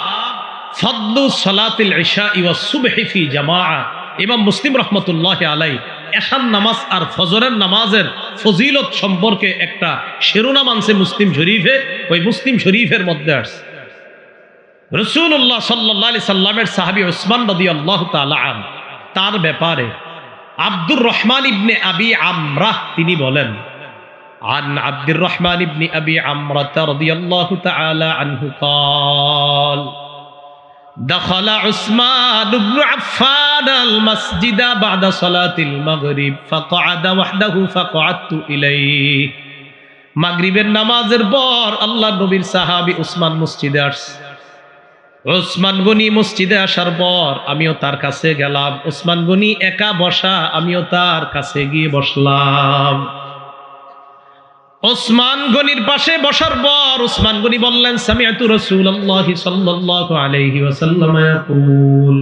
ফাদলু সালাতিল ইশা ওয়াস সুবহি ফি জামাআ। ইমাম মুসলিম রাহমাতুল্লাহি আলাইহি এশার নামাজ আর ফজরের নামাজের ফজিলত সম্পর্কে একটা শিরোনাম আনছে মুসলিম শরীফে। ওই মুসলিম শরীফের মধ্যে আসছে রাসূলুল্লাহ সাল্লাল্লাহু আলাইহি সাল্লামের সাহাবী উসমান রাদিয়াল্লাহু তাআলা আনহু, তার ব্যাপারে আব্দুর রহমান ইবনে আবি আমরাহ তিনি বলেন, আন আব্দুর রহমান ইবনে আবি আমরাহ রাদিয়াল্লাহু তাআলা আনহু قال دخل عثمان بن عفان المسجد بعد صلاة المغرب فقعد وحده فقعدت إليه। মাগরিবের নামাজের পর আল্লাহর নবীর সাহাবী উসমান মসজিদে আসছে। উসমান গনি মসজিদে আসার পর আমিও তার কাছে গেলাম। উসমান গনি একা বসা, আমিও তার কাছে গিয়ে বসলাম। উসমান গনির পাশে বসার পর উসমান গনি বললেন, সামিআতু রাসূলুল্লাহি সাল্লাল্লাহু আলাইহি ওয়াসাল্লাম ইয়াকুল,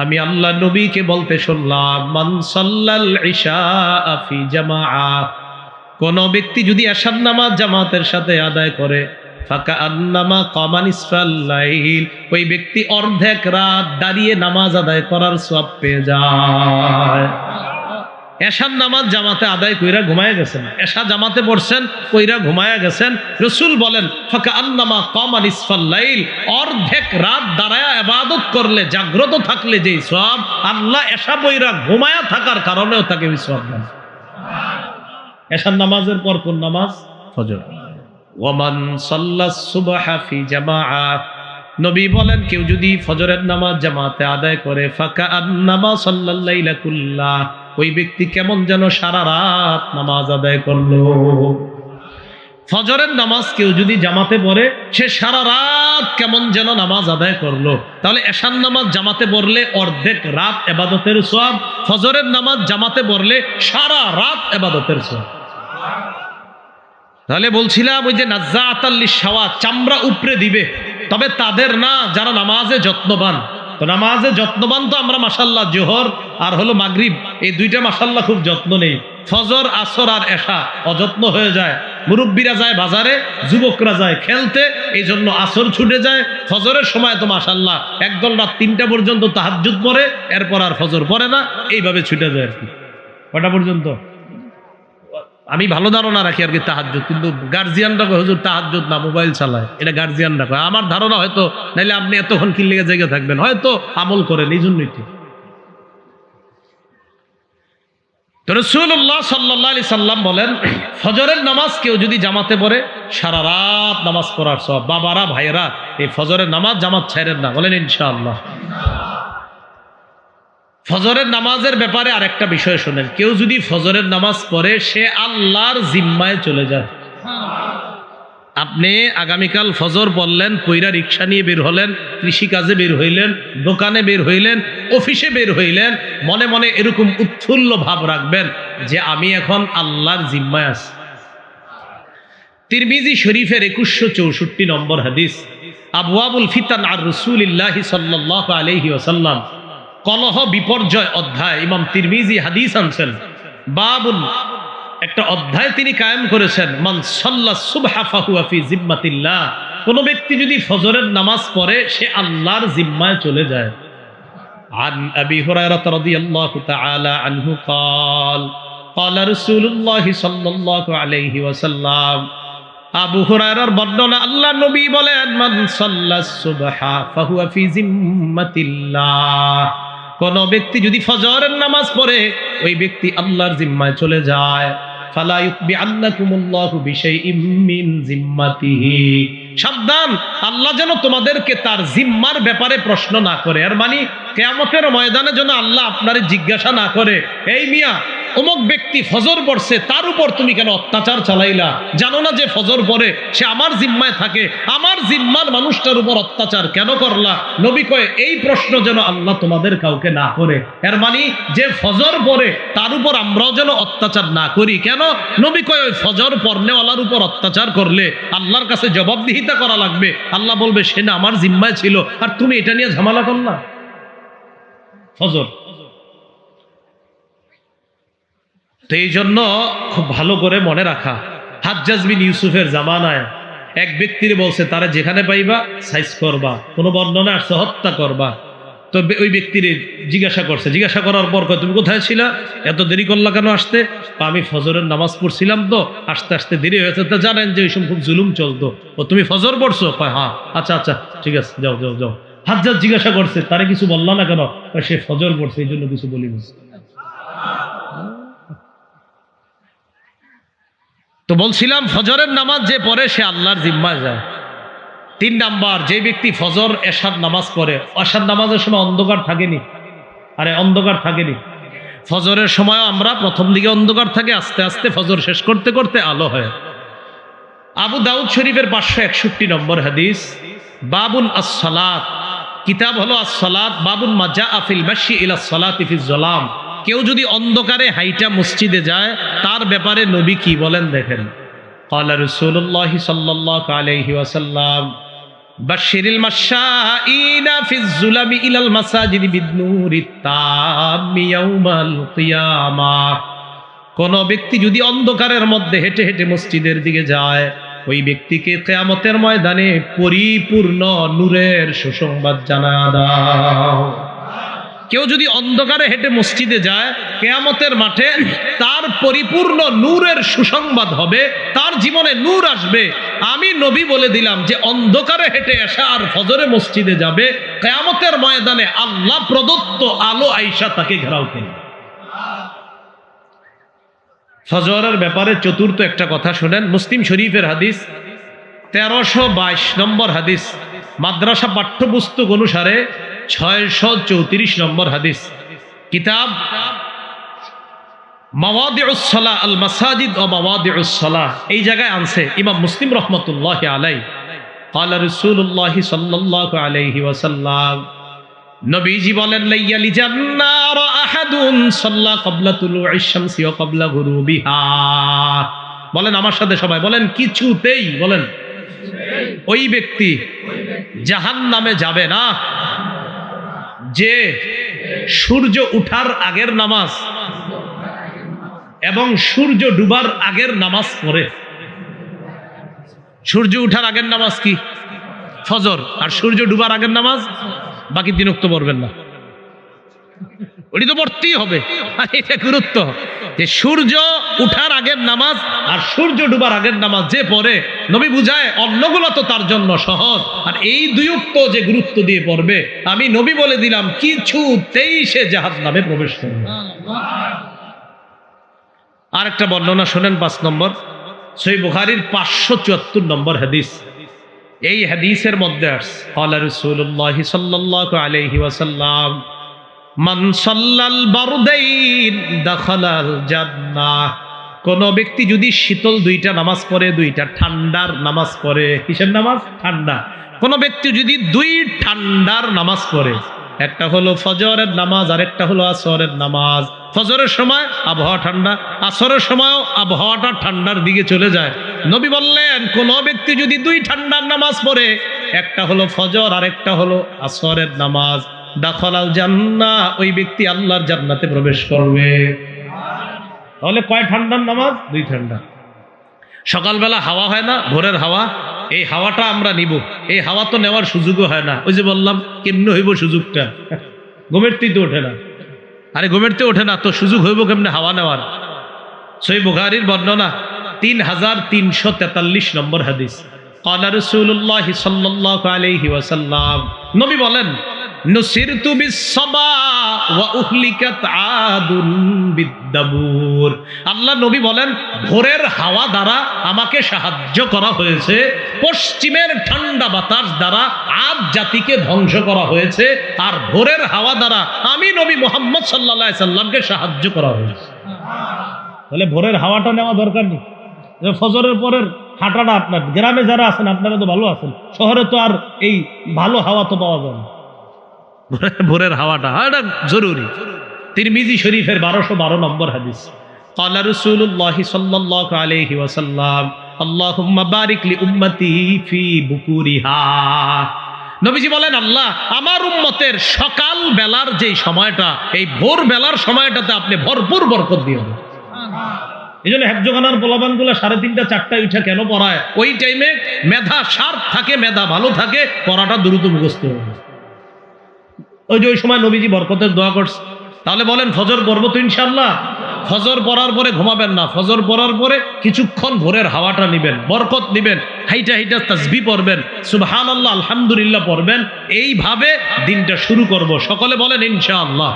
আমি আল্লাহর নবীকে বলতে শুনলাম, মান সাল্লাল ইশা ফি জামাআ, কোন ব্যক্তি যদি এশার নামাজ জামাতের সাথে আদায় করে, ফাকাআন্নামা কামা নিসফাল লাইল, ওই ব্যক্তি অর্ধেক রাত দাঁড়িয়ে নামাজ আদায় করার সওয়াব পেয়ে যায়। এশার নামাজ জামাতে আদায় কইরা ঘুমায়া গেছেন, এশা জামাতে পড়ছেন, কইরা ঘুমায়া গেছেন। রাসূল বলেন, ফাকাআন্নামা কামা নিসফাল লাইল, অর্ধেক রাত দাঁড়ায়া ইবাদত করলে, জাগ্রত থাকলে যেই সওয়াব, আল্লাহ এশা পড়া ঘুমায়া থাকার কারণেও তাকে ওই সওয়াব দেন। এশার নামাজের পর কোন নামাজ? ফজর। ওয়ামান সাল্লাস সুবহা ফি জামাআ, নবী বলেন কেউ যদি ফজরের নামাজ জামাতে আদায় করে, ফাকাআন্নামা সাল্লাল লাইলা কুল্লাহ, ওই ব্যক্তি কেমন যেন সারা রাত নামাজ আদায় করলো। ফজরের নামাজ কেউ যদি জামাতে পড়ে, সে সারা রাত কেমন যেন নামাজ আদায় করলো। তাহলে এশার নামাজ জামাতে পড়লে অর্ধেক রাত ইবাদতের সওয়াব, ফজরের নামাজ জামাতে পড়লে সারা রাত ইবাদতের সওয়াব। তাহলে বলছিলাম ওই যে নাজ্জাআতাল লিশাওয়া, চামড়া উপরে দিবে, তবে তাদের না যারা নামাজে যত্নবান। তো নামাজে যত্নবান তো আমরা মাশাআল্লাহ জোহর আর হলো মাগরিব, এই দুইটা মাশাআল্লাহ খুব যত্ন নেই। ফজর, আসর আর এশা অযত্ন হয়ে যায়। মুরব্বীরা যায় বাজারে, যুবকরা যায় খেলতে, এই জন্য আসর ছুটে যায়। ফজরের সময় তো মাশাআল্লাহ একদল রাত 3টা পর্যন্ত তাহাজ্জুদ পড়ে, এরপর আর ফজর পড়ে না, এইভাবে ছুটে যায় আর কি। কটা পর্যন্ত? আমি ভালো ধারণা রাখি আর কি তাহাজ্জুদ, কিন্তু গার্জিয়ানরা কয় হুজুর তাহাজ্জুদ না, মোবাইল চালায়, এটা গার্জিয়ানরা কয়। আমার ধারণা হয়তো, নাইলে আপনি এতক্ষণ কি লেগে জায়গা থাকবেন, হয়তো আমল করেন এই জন্যই ঠিক। তো রাসূলুল্লাহ সাল্লাল্লাহু আলাইহি সাল্লাম বলেন, ফজরের নামাজ কেউ যদি জামাতে পড়ে, সারা রাত নামাজ পড়ার সওয়াব। বাবারা, ভাইয়েরা, এই ফজরের নামাজ জামাত ছাইরেন না, বলেন ইনশাআল্লাহ। ফজরের নামাজের ব্যাপারে আরেকটা বিষয় শোনেন, কেউ যদি ফজরের নামাজ পড়ে, সে আল্লাহর জিম্মায় চলে যায়। আপনি আগামীকাল ফজর পড়লেন, কইরা রিক্সা নিয়ে বের হলেন, কৃষিকাজে বের হইলেন, দোকানে বের হইলেন, অফিসে বের হইলেন, মনে মনে এরকম উৎফুল্ল ভাব রাখবেন যে আমি এখন আল্লাহর জিম্মায় আছি। তিরমিজি শরীফের 2164 নম্বর হাদিস, আবওয়াবুল ফিতান আর রাসূলিল্লাহি সাল্লাল্লাহু আলাইহি ওয়াসাল্লাম, কলহ বিপর্যয় অধ্যায়, ইমাম তিরমিজি হাদিস আনছেন। বাবুল, একটা অধ্যায় তিনি কায়েম করেছেন, মান সাল্লা সুবহা ফাহুয়া ফি জিম্মাতিল্লাহ, কোন ব্যক্তি যদি ফজরের নামাজ পড়ে, সে আল্লাহর জিম্মায় চলে যায়। আন আবি হুরায়রা রাদিয়াল্লাহু তাআলা আনহু قال قال رسول الله সাল্লাল্লাহু আলাইহি ওয়াসাল্লাম, আবু হুরায়রার বর্ণনা, আল্লাহর নবী বলেন, মান সাল্লাস সুবহা ফাহুয়া ফি জিম্মাতিল্লাহ, কোন ব্যক্তি যদি ফজরের নামাজ পড়ে, ওই ব্যক্তি আল্লাহর জিম্মায় চলে যায়। ফালা ইউতবিআন্নাকুমুল্লাহু বিশাইইম মিন জিম্মাতিহি, সাবধান, আল্লাহ যেন তোমাদেরকে তার জিম্মার ব্যাপারে প্রশ্ন না করে। আর মানে কিয়ামতের ময়দানে যেন আল্লাহ আপনারে জিজ্ঞাসা না করে, এই মিয়া অমুক ব্যক্তি ফজর পড়ছে, তার উপর তুমি কেন অত্যাচার চালাইলা? জানো না যে ফজর পড়ে সে আমার জিম্মায় থাকে, আমার জিম্মার মানুষটার উপর অত্যাচার কেন করলা? নবী কয়, এই প্রশ্ন যেন আল্লাহ তোমাদের কাউকে না করে। এর মানে যে ফজর পড়ে তার উপর আমরাও যেন অত্যাচার না করি। কেন? নবী কয়, ওই ফজর পড়নেওয়ালার উপর অত্যাচার করলে আল্লাহর কাছে জবাবদিহিতা করা লাগবে। আল্লাহ বলবে, সে না আমার জিম্মায় ছিল, আর তুমি এটা নিয়ে ঝামেলা করলা। ফজর। তো এই জন্য খুব ভালো করে মনে রাখা। হাজ্জাজ বিন ইউসুফের জামানায় এক ব্যক্তির বলছে তারা যেখানে পাইবা সাইজ করবা, কোনো বর্ণনা আসছে হত্যা করবা। তো ওই ব্যক্তির জিজ্ঞাসা করছে, জিজ্ঞাসা করার পর কয় তুমি কোথায় ছিলা, এত দেরি করলা কেন আসতে? আমি ফজরের নামাজ পড়ছিলাম তো, আসতে আসতে দেরি হয়েছে। তা জানেন যে ওই সময় খুব জুলুম চলতো। ও তুমি ফজর পড়ছো? কয় হ্যাঁ। আচ্ছা আচ্ছা ঠিক আছে, যাও যাও যাও। হাজ্জাজ জিজ্ঞাসা করছে তারে কিছু বললা না কেন? সে ফজর পড়ছে এই জন্য কিছু বলিনি। তো বলছিলাম ফজরের নামাজ যে পড়ে সে আল্লাহর জিম্মায় যায়। 3 নাম্বার, যে ব্যক্তি ফজর এশার নামাজ পড়ে, এশার নামাজের সময় অন্ধকার থাকেনি। আরে অন্ধকার থাকেনি। ফজরের সময় আমরা প্রথম দিকে অন্ধকার থাকে, আস্তে আস্তে ফজর শেষ করতে করতে আলো হয়। আবু দাউদ শরীফের 561 নম্বর হাদিস, বাবুন আস-সালাত, কিতাব হলো আস-সালাত, বাবুন মা জাআ ফিল মাশি ইলা সালাতি ফিজ যালাম। কেউ যদি অন্ধকারে হাইটা মসজিদে যায় তার ব্যাপারে নবী কি বলেন দেখেন। ক্বালা রাসূলুল্লাহ সাল্লাল্লাহু আলাইহি ওয়াসাল্লাম বাশশিরিল মাশাঈনা ফিজ যুলামি ইলাল মাসাজিদি বিন-নূরিত তাম্মি ইয়াউমাল কিয়ামাহ। কোন ব্যক্তি যদি অন্ধকারের মধ্যে হেঁটে হেঁটে মসজিদের দিকে যায়, ওই ব্যক্তিকে কিয়ামতের ময়দানে পরিপূর্ণ নূরের সুসংবাদ জানা দাও। কেউ যদি অন্ধকারে হেঁটে মসজিদে যায়, কিয়ামতের মাঠে তার পরিপূর্ণ নূরের সুসংবাদ হবে, তার জীবনে নূর আসবে। আমি নবী বলে দিলাম যে অন্ধকারে হেঁটে আসা আর ফজরে মসজিদে যাবে, কিয়ামতের ময়দানে আল্লাহ প্রদত্ত আলো আইসা তাকে ঘেরাও করবে। ফজরের ব্যাপারে চতুর্থ একটা কথা শুনেন। মুসলিম শরীফের হাদিস 1322 নম্বর হাদিস, মাদ্রাসা পাঠ্যপুস্তক অনুসারে 634 নম্বর হাদিস, কিতাব মাওয়াদিউস সালাহ আল মাসাজিদ ও মাওয়াদিউস সালাহ, এই জায়গায় আনছে ইমাম মুসলিম রহমতুল্লাহি আলাইহি। ক্বালা রাসূলুল্লাহ সাল্লাল্লাহু আলাইহি ওয়াসাল্লাম, নবীজি বলেন লাইয়ালি জান্নার আহাদুন সাল্লা ক্বাবলা তুলুইশ শামসি ওয়া ক্বাবলা গুরুবিহা। বলেন আমার সাথে সবাই বলেন, কিছুতেই বলেন ওই ব্যক্তি জাহান্নামে যাবে না যে সূর্য উঠার আগের নামাজ এবং সূর্য ডুবার আগের নামাজ পড়ে। সূর্য উঠার আগের নামাজ কি? ফজর। আর সূর্য ডুবার আগের নামাজ বাকি 3 ওয়াক্ত পড়বেন না, ওটি তো পড়তেই হবে। এটা গুরুত্ব যে সূর্য উঠার আগের নামাজ আর সূর্য ডুবার আগের নামাজ যে পড়ে, নবী বুঝায় অন্যগুলো তো তার জন্য সহজ, আর এই 2 ওয়াক্ত যে গুরুত্ব দিয়ে পড়বে, আমি নবী বলে দিলাম কিছুতেই সে জাহান্নামে প্রবেশ করবে। আর একটা বর্ণনা শোনেন, 5 নম্বর, সহিহ বুখারীর 574 নম্বর হাদিস। এই হাদিসের মধ্যে আছে ক্বালা রাসূলুল্লাহ সাল্লাল্লাহু আলাইহি ওয়াসাল্লাম মান সাল্লাল বারদাইন দাখালাল জান্নাহ। কোন ব্যক্তি যদি শীতল 2টা নামাজ পড়ে, 2টা ঠান্ডার নামাজ পড়ে, কিসের নামাজ? ঠান্ডা। কোন ব্যক্তি যদি 2 ঠান্ডার নামাজ পড়ে, একটা হলো ফজরের নামাজ আর একটা হলো আসরের নামাজ। ফজরের সময় আবহাওয়া ঠান্ডা, আসরের সময়ও আবহাওয়াটা ঠান্ডার দিকে চলে যায়। নবী বললেন কোন ব্যক্তি যদি 2 ঠান্ডার নামাজ পড়ে, একটা হলো ফজর আর একটা হলো আসরের নামাজ, দাখালাল জান্নাহ, ওই ব্যক্তি আল্লাহর জান্নাতে প্রবেশ করবে। তাহলে কয় ঠান্ডার নামাজ? 2 ঠান্ডা। সকালবেলা হাওয়া হয় না, ভোরের হাওয়া, এই হাওয়াটা আমরা নিব। এই হাওয়া তো নেওয়ার সুযোগও হয় না। ওই যে বললাম কেমনে হইব সুযোগটা? ঘুমেরতেই তো ওঠে না। আরে ঘুমেরতে ওঠে না তো সুযোগ হইব কেমনে হাওয়া নেওয়ার? সহিহ বুখারীর বর্ণনা 3343 নম্বর হাদিস। ক্বালা রাসূলুল্লাহ সাল্লাল্লাহু আলাইহি ওয়াসাল্লাম, নবী বলেন নুসিরতু বিস-সাবা ওয়া উহলিকাত আদুন বিদ-দাবুর। আল্লাহ নবী বলেন ভোরের হাওয়া দ্বারা আমাকে সাহায্য করা হয়েছে, পশ্চিমের ঠান্ডা বাতাস দ্বারা আদ জাতিকে ধ্বংস করা হয়েছে, আর ভোরের হাওয়া দ্বারা আমি নবী মুহাম্মদ সাল্লাল্লাহু আলাইহি সাল্লামকে সাহায্য করা হয়েছে। তাহলে ভোরের হাওয়াটা নেওয়া দরকার নেই। ফজরের পরের হাঁটাটা, আপনার গ্রামে যারা আছেন আপনারা তো ভালো আছেন, শহরে তো আর এই ভালো হাওয়া তো পাওয়া যায় না। ভোরের হাওয়াটা এটা জরুরি। তিরমিজি শরীফের 1212 নম্বর হাদিস। ক্বালা রাসূলুল্লাহ সাল্লাল্লাহু আলাইহি ওয়াসাল্লাম আল্লাহুম্মা বারিক লি উম্মতি ফি বুকুরিহা। নবীজি বলেন, আল্লাহ আমার উম্মতের সকাল বেলার যেই সময়টা, এই ভোর বেলার সময়টাতে আপনি ভরপুর বরকত দিয়ে দেন। এই জন্য হেফজোখানার পোলাপানগুলা 3:30 4টায় উঠা কেন পড়ায়? ওই টাইমে মেধা শার্প থাকে, মেধা ভালো থাকে, পড়াটা দ্রুত মুখস্থ হবে। ওই যে ওই সময় নবীজি বরকতের দোয়া করছে। তাহলে বলেন ফজর পড়বো তো ইনশাআল্লাহ? ফজর পড়ার পরে ঘুমাবেন না, ফজর পড়ার পরে কিছুক্ষণ ভোরের হাওয়াটা নিবেন, বরকত নিবেন, হাইটা হাইটা তাসবিহ পড়বেন, সুবহানাল্লাহ আলহামদুলিল্লাহ পড়বেন। এইভাবে দিনটা শুরু করব। সকলে বলেন ইনশাআল্লাহ।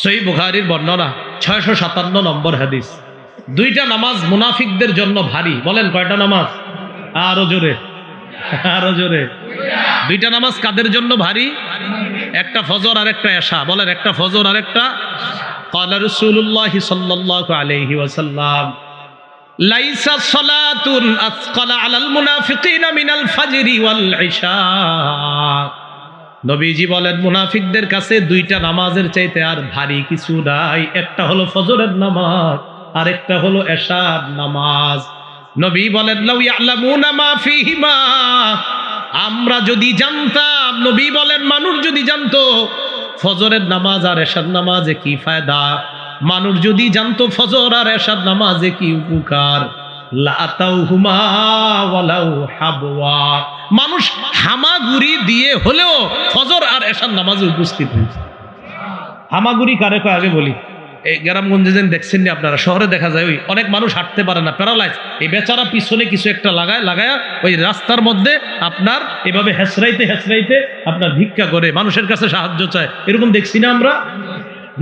সহিহ বুখারীর বর্ণনা 657 নম্বর হাদিস। 2টা নামাজ মুনাফিকদের জন্য ভারী। বলেন কয়টা নামাজ? আরো জোরে, আরো জোরে। 2টা নামাজ কাদের জন্য ভারী? একটা ফজর আর একটা এশা। বলেন একটা ফজর আর একটা। ক্বালা রাসূলুল্লাহ সাল্লাল্লাহু আলাইহি ওয়াসাল্লাম, লাইসা সালাতুন আসকালা আলাল মুনাফিকিনা মিনাল ফাজরি ওয়াল ইশা। নবীজি বলেন মুনাফিকদের কাছে 2টা নামাজের চাইতে আর ভারী কিছু নাই। একটা হলো ফজরের নামাজ, আর একটা হলো এশার নামাজ। নবী বলেন, লাউ ইয়ালামুনা মা ফীহিমা, আমরা যদি জানতাম, নবী বলেন মানুষ যদি জানতো ফজরের নামাজ আর এশার নামাজে কি ফায়দা, মানুষ যদি জানতো ফজর আর এশার নামাজে কি উপকার, লাতাউহুমা ওয়ালাউ হাবওয়া, মানুষ হামাগুড়ি দিয়ে হলেও ফজর আর এশার নামাজে উপস্থিত হয়েছে। হামাগুড়ি কারে কয় আগে বলি। এই গ্রামগঞ্জে যেন দেখছেন না আপনারা, শহরে দেখা যায় ওই অনেক মানুষ হাঁটতে পারে না, প্যারালাইজ। এই বেচারা পিছনে কিছু একটা লাগায়া ওই রাস্তার মধ্যে আপনার এভাবে হেসরাইতে হেসরাইতে আপনার ভিক্ষা করে, মানুষের কাছে সাহায্য চায়, এরকম দেখছি না আমরা।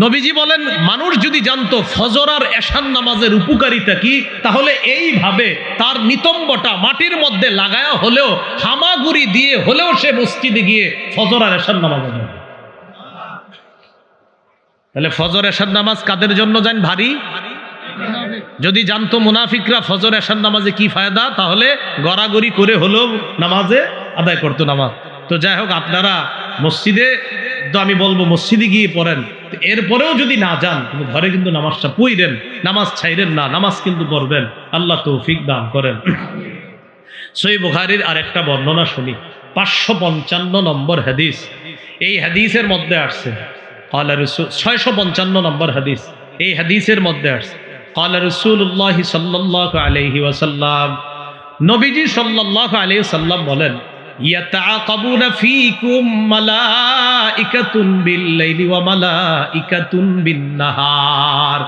নবীজি বলেন মানুষ যদি জানতো ফজর আর এশার নামাজের উপকারিতা কি, তাহলে এইভাবে তার নিতম্বটা মাটির মধ্যে লাগায়া হলেও, হামাগুড়ি দিয়ে হলেও সে মসজিদে গিয়ে ফজর আর এশার নামাজ পড়বে। তাহলে ফজর এশার নামাজ কাদের জন্য জান ভারী? যদি জানতো মুনাফিকরা ফজর এশার নামাজে কি ফায়দা, তাহলে গড়াগড়ি করে হলেও নামাজে আদায় করতো নামাজ। তো যাই হোক, আপনারা মসজিদে, তো আমি বলবো মসজিদে গিয়ে পড়েন। এরপরেও যদি না যান, কিন্তু ঘরে কিন্তু নামাজটা পড়েন, নামাজ ছাইরেন না, নামাজ কিন্তু পড়বেন। আল্লাহ তৌফিক দান করেন। সহিহ বুখারীর আরেকটা বর্ণনা শুনি, 555 নম্বর হাদিস। এই হাদিসের মধ্যে আসছে, ক্বালা রাসূল 655 নম্বর হাদিস। এই হাদিসের মধ্যে আসছে, ক্বালা রাসূলুল্লাহ সাল্লাল্লাহু আলাইহি ওয়াসাল্লাম, নবীজি সাল্লাল্লাহু আলাইহি ওয়াসাল্লাম বলেন, ইয়াতাআকাবুনা ফীকুম মালাইকাতুন বিল-লাইলি ওয়া মালাইকাতুন বিন-নাহার।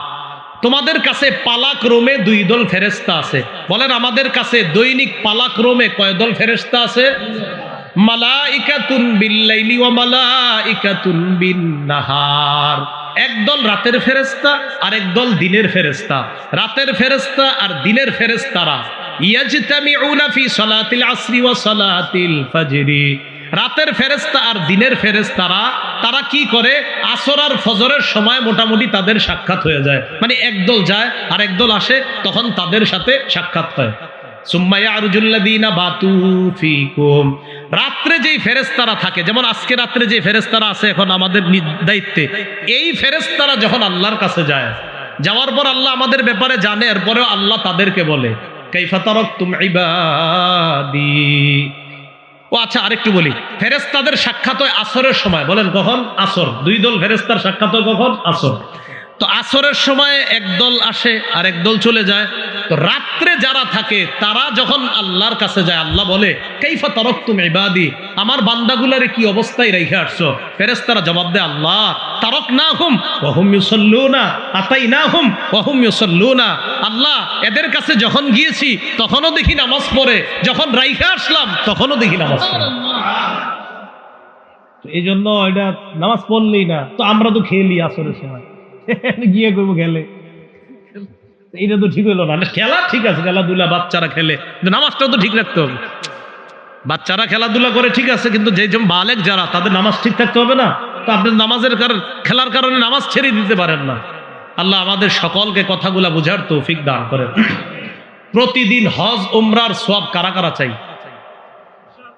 তোমাদের কাছে পালাক্রমে 2 দল ফেরেশতা আছে। বলেন আমাদের কাছে দৈনিক পালাক্রমে কয় দল ফেরেশতা আছে? মালাইকাতুন বিল-লাইলি ওয়া মালাইকাতুন বিন-নাহার। একদল রাতের ফেরেশতা আর একদল দিনের ফেরেশতা। রাতের ফেরেশতা আর দিনের ফেরেশতারা ইয়াজতামিউনা ফি সালাতিল আসরি ওয়া সালাতিল ফাজরি। রাতের ফেরেশতা আর দিনের ফেরেশতারা তারা কি করে, আসর আর ফজরের সময় মোটামুটি তাদের সাক্ষাৎ হয়ে যায়। মানে একদল যায় আর একদল আসে, তখন তাদের সাথে সাক্ষাৎ হয়। সুম্মা ইয়ারজুল্লাযীনা বাতু ফীকুম। রাত্রে যেই ফেরেশতারা থাকে, যেমন আজকে রাত্রে যে ফেরেশতারা আছে এখন আমাদের দায়িত্বে, এই ফেরেশতারা যখন আল্লাহর কাছে যায়, যাওয়ার পর আল্লাহ আমাদের ব্যাপারে জানে, এরপরেও আল্লাহ তাদেরকে বলে, কাইফা তারাকতুম ইবাদি। ও আচ্ছা, আরেকটু বলি, ফেরেশতাদের সাক্ষাৎ হয় আসরের সময়। বলেন কখন? আসর। 2 দল ফেরেশতার সাক্ষাৎ হয় কখন? আসর। তো আসরের সময় একদল আসে আর একদল চলে যায়। তো রাত্রে যারা থাকে তারা যখন আল্লাহর কাছে যায়, আল্লাহ বলে, কাইফা তারাকতুম ইবাদি, আমার বান্দাগুলারে কি অবস্থায় রেখে আসছো? ফেরেশতারা জবাব দেয়, আল্লাহ তারাকনাহুম ওয়া হুম ইউসাল্লুনা আতাইনাহুম ওয়া হুম ইউসাল্লুনা। আল্লাহ এদের কাছে যখন গিয়েছি তখনও দেখি নামাজ পড়ে, যখন রাইখা আসলাম তখনও দেখি নামাজ পড়ে। এই জন্য এটা নামাজ পড়লেই না, তো আমরা তো খেলি আসরের সময় গিয়ে করবো খেলে, এটা তো ঠিক হইলো না। খেলা ঠিক আছে, খেলাধুলা বাচ্চারা খেলে, কিন্তু নামাজটাও তো ঠিক রাখতে হবে। বাচ্চারা খেলাধুলা করে ঠিক আছে, কিন্তু যে বালেক যারা, তাদের নামাজ ঠিক থাকতে হবে না। তো আপনি নামাজের খেলার কারণে নামাজ ছেড়ে দিতে পারেন না। আল্লাহ আমাদের সকলকে কথাগুলা বুঝার তৌফিক দান করেন। প্রতিদিন হজ উমরার সওয়াব কারা কারা চাই?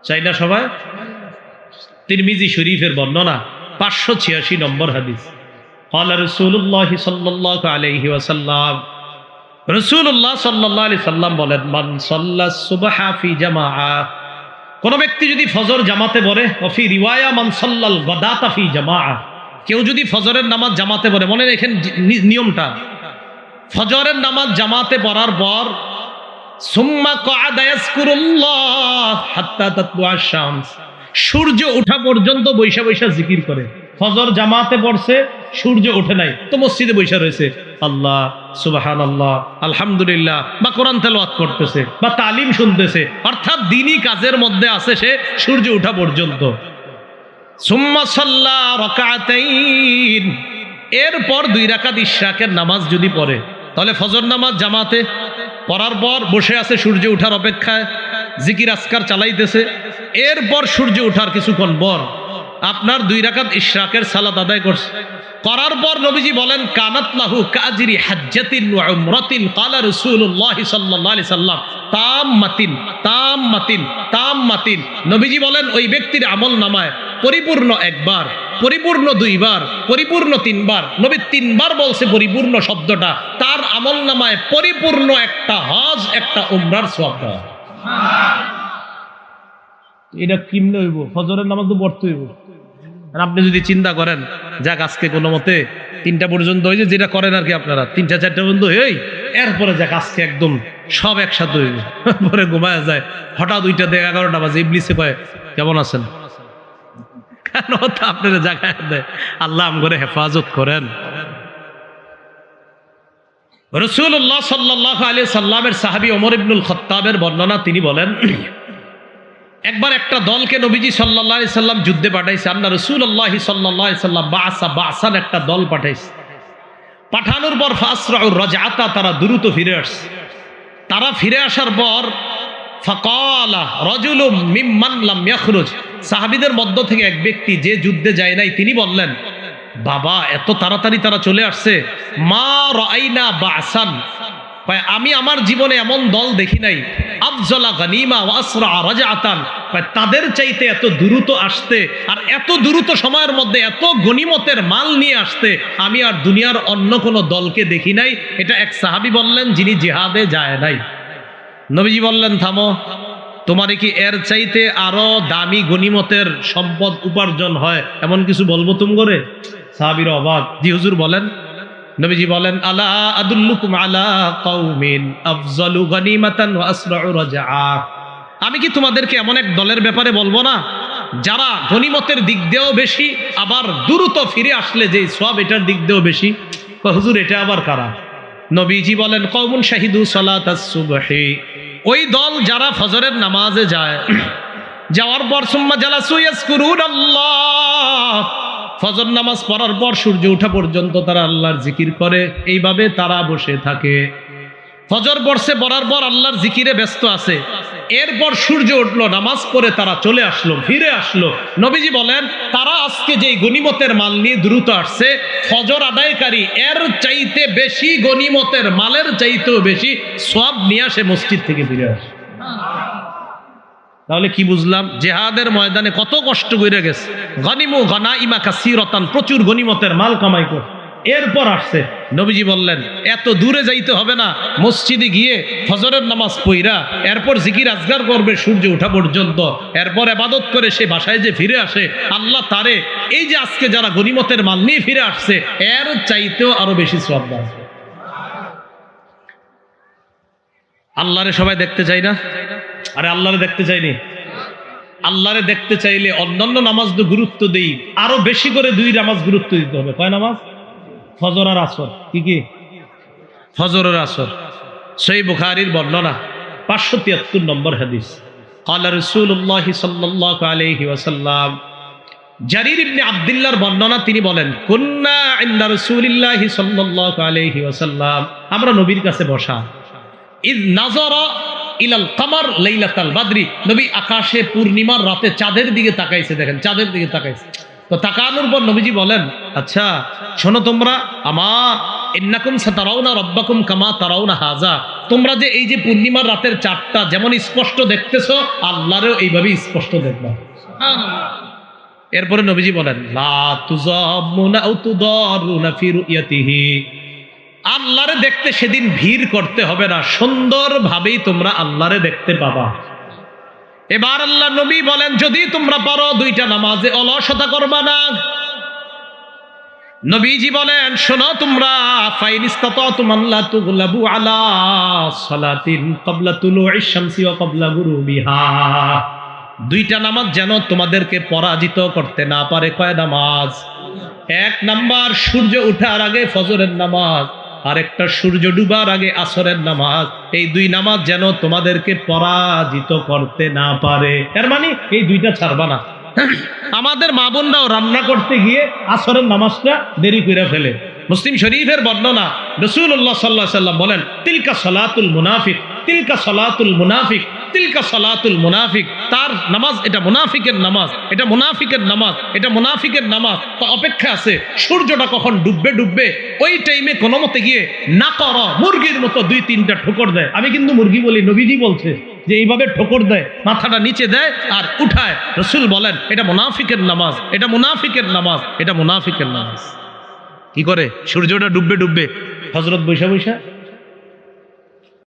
চাই না সবাই? তিরমিজি শরীফের বর্ণনা 586 নম্বর হাদিস। قال رسول الله صلى الله عليه وسلم, রাসূলুল্লাহ সাল্লাল্লাহু আলাইহি সাল্লাম বলেন, মান সাল্লা সুবহা ফি জামাআহ, কোন ব্যক্তি যদি ফজর জামাতে পড়ে, ফি রিওয়ায়া মান সাল্লাল গাদাতা ফি জামাআ, কেউ যদি ফজরের নামাজ জামাতে পড়ে, মনে রাখেন নিয়মটা, ফজরের নামাজ জামাতে পড়ার পর সুম্মা ক্বাদা ইয়াজকুরুল্লাহ হাত্তা তাতলুআ আশ-শামস, সূর্য ওঠা পর্যন্ত বৈশা বৈশা জিকির করে। ফজর জামাতে পড়ছে, সূর্য ওঠে নাই, তো মসজিদে বৈশা রয়েছে, আল্লাহ সুবহানাল্লাহ আলহামদুলিল্লাহ, বা কোরআন তেলাওয়াত করতেছে বা তালিম শুনতেছে, অর্থাৎ দ্বীনি কাজের মধ্যে আছে সে সূর্য ওঠা পর্যন্ত। সুম্মা সাল্লা রাকাতাইন, এরপর 2 রাকাত ইশরাকের নামাজ যদি পড়ে, তাহলে ফজর নামাজ জামাতে পড়ার পর বসে আছে সূর্য ওঠার অপেক্ষায়, জিকির আজকার চালাইতেছে। এরপর সূর্য ওঠার কিছুক্ষণ পর আপনার 2 রাকাত ইশরাকের সালাত আদায় করছে, করার পর নবীজি বলেন কানাত লাহু কাজরি হাজ্জাতিন ওয়া উমরাতিন, ক্বালা রাসূলুল্লাহ সাল্লাল্লাহু আলাইহি সাল্লাম তাম্মাতিন তাম্মাতিন তাম্মাতিন। নবীজি বলেন ওই ব্যক্তির আমল নামায় পরিপূর্ণ একবার, পরিপূর্ণ 2 বার, পরিপূর্ণ 3 বার, নবী 3 বার বলছে পরিপূর্ণ শব্দটা, তার আমল নামায় পরিপূর্ণ একটা হজ, একটা উমরার সওয়াব দেওয়া। এটা কিমনে হইব? ফজরের নামাজ তো পড়তে হইব। আর আপনি যদি চিন্তা করেন যাক আজকে কোনো মতে 3টা পর্যন্ত হয়েছে, যেটা করেন আর কি আপনারা 3টা 4টা পর্যন্ত হই, এরপরে যাক আজকে একদম সব একসাথে হইবে, পরে ঘুমায় যায়, হঠাৎ 2টা থেকে 11টা বাজে ইবলিসে কয় কেমন আছেন, কেন তা আপনারা জায়গায় দেয়। আল্লাহ আমগরে হেফাজত করেন। রাসূলুল্লাহ সাল্লাল্লাহু আলাইহি সাল্লামের সাহাবী ওমর ইবনুল খাত্তাবের বর্ণনা, তিনি বলেন একবার একটা দলকে নবীজি সাল্লাল্লাহু আলাইহি সাল্লাম যুদ্ধে পাঠাইছে। আন্না রাসূলুল্লাহ সাল্লাল্লাহু আলাইহি সাল্লাম বাসান একটা দল পাঠাইছে। পাঠানোর পর ফাসরাউর রাজআতা, তারা দ্রুত ফিরে আসছে। তারা ফিরে আসার পর ফাকালা রাজুলুম মিম্মান লাম ইয়াখরুজ, সাহাবীদের মধ্য থেকে এক ব্যক্তি যে যুদ্ধে যায় নাই, তিনি বললেন বাবা এত তাড়াতাড়ি তারা চলে আসছে, মা রাআইনা বাসান, আমি আমার জীবনে এমন দল দেখি নাই, আফজলা গানিমা ওয়া আসরা রাজআতান, তাদের চাইতে এত দ্রুত আসতে আর এত দ্রুত সময়ের মধ্যে এত গনিমতের মাল নিয়ে আসতে আমি আর দুনিয়ার অন্য কোনো দলকে দেখি নাই। এটা এক সাহাবী বললেন যিনি জিহাদে যায় নাই। নবীজি বললেন থামো, তোমার কি এর চাইতে আরো দামি গনিমতের সম্পদ উপার্জন হয় এমন কিছু বলবো তুম করে? সাহাবীর অবাক, জি হুজুর বলেন। নবীজি বলেন আলা আদুল্লুকুম আলা কওমিন আফজালু গানিমাতান ওয়া আসরাউ রাজআ, আমি কি তোমাদেরকে এমন এক দলের ব্যাপারে বলবো না যারা গনিমতের দিক দিয়েও বেশি, আবার দ্রুত ফিরে আসলে যে সওয়াব এটার দিক দিয়েও বেশি? হুজুর এটা আবার কারা? নবীজি বলেন কওমুন শাহিদু সালাতাস সুবহি, ওই দল যারা ফজরের নামাজে যায়, যাওয়ার পর সুম্মা জালাসু ইয়াজকুরুনাল্লাহ, ফজর নামাজ পড়ার পর সূর্য ওঠা পর্যন্ত তারা আল্লাহর জিকির করে, এইভাবে তারা বসে থাকে। ফজর পড়ছে, পড়ার পর আল্লাহর জিকিরে ব্যস্ত আছে, এরপর সূর্য উঠলো, নামাজ পড়ে তারা চলে আসলো, ফিরে আসলো। নবীজি বলেন তারা আজকে যেই গনিমতের মাল নিয়ে দ্রুত আসছে, ফজর আদায়কারী এর চাইতে বেশি গনিমতের মালের চাইতেও বেশি সওয়াব নিয়ে আসে মসজিদ থেকে ফিরে আসে। তাহলে কি বুঝলাম? জিহাদের ময়দানে কত কষ্ট করে গেছে, গনিমু গনাইমা কাসীরাতান, প্রচুর গনিমতের মাল কামাই করে এরপর আসছে। নবীজি বললেন এত দূরে যাইতে হবে না, মসজিদে গিয়ে ফজরের নামাজ পড়া এরপর জিকির আজগার করবে সূর্য ওঠা পর্যন্ত, এরপর ইবাদত করে সে বাসায় যে ফিরে আসে, আল্লাহ তারে এই যে আজকে যারা গনিমতের মাল নিয়ে ফিরে আসছে এর চাইতেও আরো বেশি সওয়াব দেয়। আল্লাহরে সবাই দেখতে চাই না? আরে আল্লাহরে দেখতে চাইনি? আল্লাহরে দেখতে চাইলে অন্যান্য নামাজ তো গুরুত্ব দেই, আরো বেশি করে 2 নামাজ গুরুত্ব দিতে হবে। কয় নামাজ? ফজর আর আসর। কি কি? ফজর আর আসর। সহিহ বুখারীর বর্ণনা 573 নম্বর হাদিস। ক্বালা রাসূলুল্লাহ সাল্লাল্লাহু আলাইহি ওয়াসাল্লাম, জারির ইবনে আব্দুল্লাহর বর্ণনা, তিনি বলেন কুন্না ইনদা রাসূলিল্লাহি সাল্লাল্লাহু আলাইহি ওয়াসাল্লাম, আমরা নবীর কাছে বসা, ইয নাযারা ইলাল কামার লাইলাতাল বাদরি, নবী আকাশে পূর্ণিমার রাতে চাঁদের দিকে তাকাইছে, দেখেন চাঁদের দিকে তাকাইছে। তো তাকানোর পর নবীজি বলেন আচ্ছা শোনো তোমরা, আমা ইন্নাকুম সাতারাউনা রাব্বাকুম কামা তারাউনা হাযা, তোমরা যে এই যে পূর্ণিমার রাতের চাঁদটা যেমন স্পষ্ট দেখতেছো, আল্লাহরেও এইভাবে স্পষ্ট দেখবা। সুবহানাল্লাহ। এরপরে নবীজি বলেন লা তুযাম্মুনা আও তুদারুনা ফি রুয়াতিহি, আল্লাহরে দেখতে সেদিন ভিড় করতে হবে না, সুন্দরভাবেই তোমরা আল্লাহরে দেখতে পাবা। এবার আল্লাহ নবী বলেন, যদি তোমরা পারো দুইটা নামাজে অলসতা করবা না। নবীজি বলেন, শোনো তোমরা, ফাইন ইসতাতাতুম আল্লা তুগলাবু আলা সালাতিন ক্বাবলা তুলুইশ শামসি ওয়া ক্বাবলা গুরুবিহা, দুইটা নামাজ যেন তোমাদেরকে পরাজিত করতে না পারে। কয় নামাজ? এক নাম্বার সূর্য ওঠার আগে ফজরের নামাজ, আরেকটা সূর্য ডুবার আগে আসরের নামাজ। এই দুই নামাজ যেন তোমাদেরকে পরাজিত করতে না পারে। এর মানে এই দুইটা ছাড়বা না। আমাদের মা বোনরাও রান্না করতে গিয়ে আসরের নামাজটা দেরি করে ফেলে। মুসলিম শরীফের বর্ণনা, রাসূলুল্লাহ সাল্লাল্লাহু আলাইহি ওয়াসাল্লাম বলেন, তিলকা সালাতুল মুনাফিক, তিলকা সালাতুল মুনাফিক, তিলকা সালাতুল মুনাফিক। তার নামাজ এটা মুনাফিকের নামাজ, এটা মুনাফিকের নামাজ, এটা মুনাফিকের নামাজ। তো অপেক্ষা আছে সূর্যটা কখন ডুববে ডুববে, ওই টাইমে কোনো মতে গিয়ে না করো, মুরগির মতো দুই তিনটা ঠোকর দেয়। আমি কিন্তু মুরগি বলি, নবীজি বলছে যে এইভাবে ঠোকর দেয়, মাথাটা নিচে দেয় আর উঠায়। রাসূল বলেন এটা মুনাফিকের নামাজ, এটা মুনাফিকের নামাজ, এটা মুনাফিকের নামাজ। কি করে? সূর্যটা ডুববে ডুববে, হযরত বৈশা বৈশা